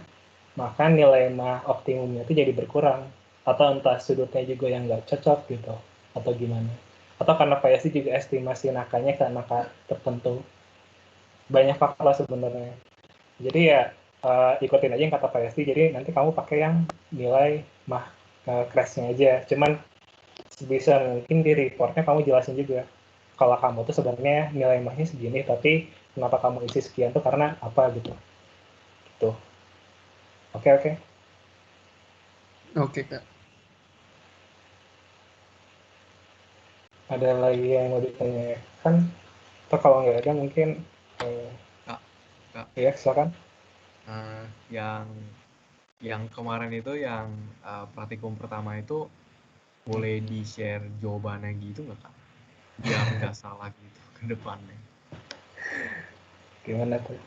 maka nilai mah optimumnya itu jadi berkurang. Atau entah sudutnya juga yang nggak cocok gitu, atau gimana. Atau karena Pak Yasti juga estimasi nakanya ke naka tertentu. Banyak faktor lah sebenarnya. Jadi ya ikutin aja yang kata Pak Yasti, jadi nanti kamu pakai yang nilai mah crashnya aja. Cuman sebisa mungkin di reportnya kamu jelasin juga kalau kamu tuh sebenarnya nilai mahnya segini, tapi kenapa kamu isi sekian tuh karena apa gitu. Gitu. Oke. Oke, Kak. Ada lagi yang mau ditanyakan? Atau kalau nggak ada mungkin Kak. Ya, silakan. Yang kemarin itu yang praktikum pertama itu boleh di-share jawabannya gitu nggak, Kak? Biar nggak salah gitu ke depannya. Gimana tuh?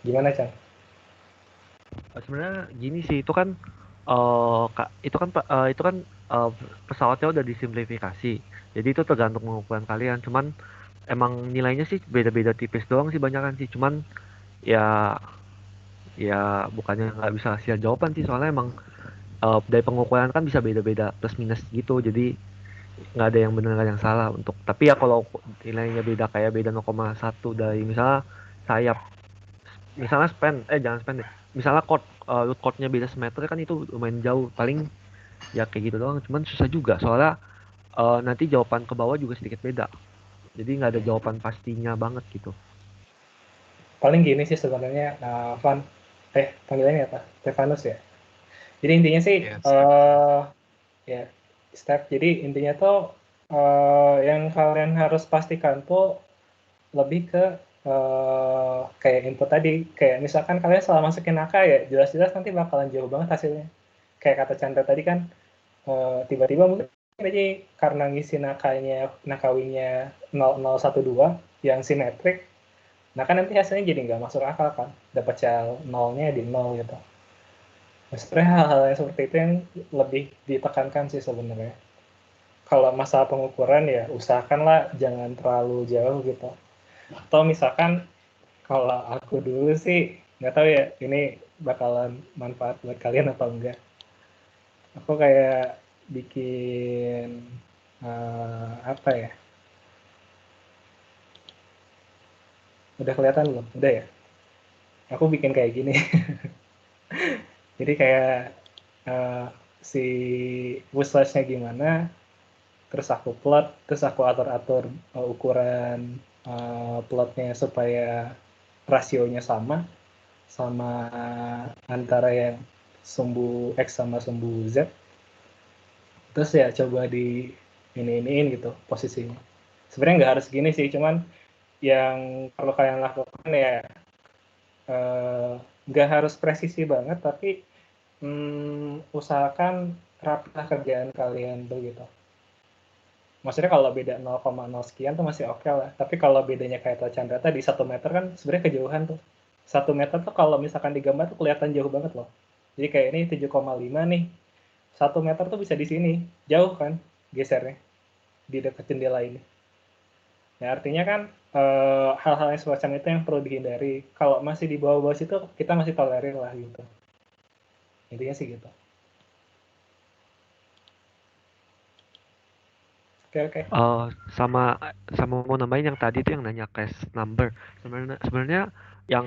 Gimana, Chan? Sebenarnya gini sih, itu kan pesawatnya udah disimplifikasi. Jadi itu tergantung pengukuran kalian. Cuman emang nilainya sih beda-beda tipis doang sih banyakan sih. Cuman ya bukannya nggak bisa hasil jawaban sih, soalnya emang dari pengukuran kan bisa beda-beda plus minus gitu. Jadi nggak ada yang benar nggak ada yang salah untuk. Tapi ya kalau nilainya beda kayak beda 0,1 dari misalnya sayap, misalnya jangan span deh. Misalnya root chord-nya beda semeter kan itu lumayan jauh. Paling ya kayak gitu doang. Cuman susah juga soalnya nanti jawaban ke bawah juga sedikit beda. Jadi nggak ada jawaban pastinya banget gitu. Paling gini sih sebenarnya, Van. Panggilannya apa? Stefanus ya? Jadi intinya sih, ya, step. Jadi intinya tuh yang kalian harus pastikan tuh lebih ke kayak input tadi. Kayak misalkan kalian salah masukin angka ya, jelas-jelas nanti bakalan jauh banget hasilnya. Kayak kata Chandra tadi kan, tiba-tiba mungkin aja karena ngisi nakawingnya 0012 yang simetrik, nah kan nanti hasilnya jadi nggak masuk akal kan, dapat cell nolnya di 0 gitu. Nah, sebenarnya hal-hal yang seperti itu yang lebih ditekankan sih sebenarnya. Kalau masalah pengukuran ya usahakanlah jangan terlalu jauh gitu. Atau misalkan kalau aku dulu sih nggak tahu ya ini bakalan manfaat buat kalian atau enggak. Aku kayak bikin apa ya? Udah kelihatan belum? Udah ya? Aku bikin kayak gini. Jadi kayak si wishlish-nya gimana, terus aku plot, terus aku atur-atur ukuran plotnya supaya rasionya sama antara yang sumbu X sama sumbu Z. Terus ya coba di ini gitu posisinya. Sebenarnya nggak harus gini sih, cuman yang perlu kalian lakukan ya nggak harus presisi banget, tapi usahakan rapilah kerjaan kalian begitu. Maksudnya kalau beda 0,0 sekian tuh masih oke lah. Tapi kalau bedanya kayak Chandra tadi 1 meter kan sebenarnya kejauhan tuh. 1 meter tuh kalau misalkan digambar tuh kelihatan jauh banget loh. Jadi kayak ini 7,5 nih. 1 meter tuh bisa di sini. Jauh kan gesernya. Di dekat jendela ini. Nah artinya kan hal-hal yang semacam itu yang perlu dihindari. Kalau masih di bawah-bawah situ kita masih tolerir lah gitu. Intinya sih gitu. Oke. Sama mau nambahin yang tadi tuh yang nanya crash number. Sebenarnya yang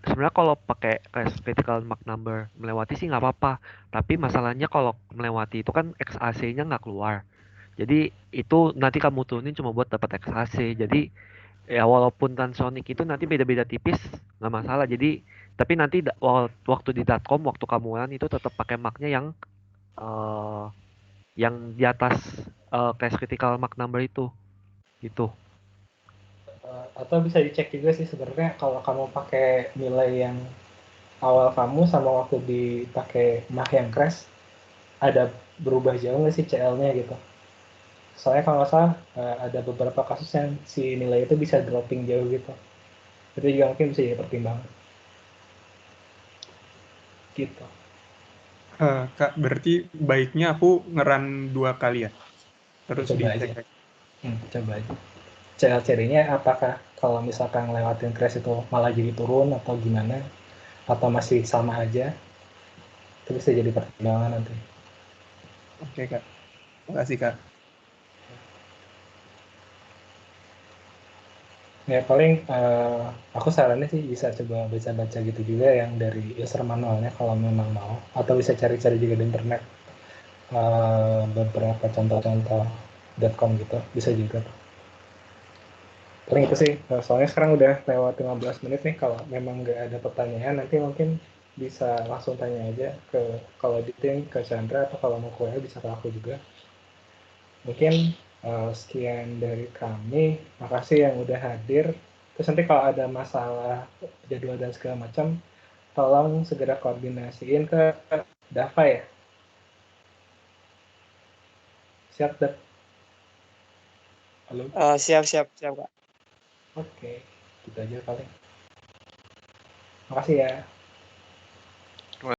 sebenarnya kalau pakai crash critical Mach number melewati sih nggak apa-apa. Tapi masalahnya kalau melewati itu kan XAC-nya nggak keluar. Jadi itu nanti kamu turunin cuma buat dapat XAC. Jadi Ya walaupun Transonic itu nanti beda-beda tipis nggak masalah. Jadi tapi nanti waktu di .com waktu kamu run itu tetap pakai marknya yang di atas crash critical mark number itu gitu. Atau bisa dicek juga sih sebenarnya kalau kamu pakai nilai yang awal kamu sama waktu dipakai mark yang crash ada berubah jauh nggak sih CL-nya gitu. Soalnya kalau nggak salah ada beberapa kasus yang si nilai itu bisa dropping jauh gitu. Itu juga mungkin bisa jadi pertimbangan. Gitu. Kak, berarti baiknya aku ngeran 2 kali ya? Terus Coba dicek aja. lagi. Coba aja. CL-nya apakah kalau misalkan lewatin crash itu malah jadi turun atau gimana? Atau masih sama aja? Itu bisa jadi pertimbangan nanti. Oke, Kak. Makasih, Kak. Ya paling aku sarannya sih bisa coba baca-baca gitu juga yang dari user manualnya kalau memang mau. Atau bisa cari-cari juga di internet beberapa contoh-contoh .com gitu. Bisa juga. Paling itu sih, soalnya sekarang udah lewat 15 menit nih, kalau memang nggak ada pertanyaan, nanti mungkin bisa langsung tanya aja kalau di tim, ke Chandra, atau kalau mau ke WA bisa ke aku juga. Mungkin sekian dari kami, makasih yang udah hadir. Terus nanti kalau ada masalah jadwal dan segala macam, tolong segera koordinasiin ke Dava ya. Siap, Dav? Halo? Siap Kak. Oke, gitu aja paling. Makasih ya.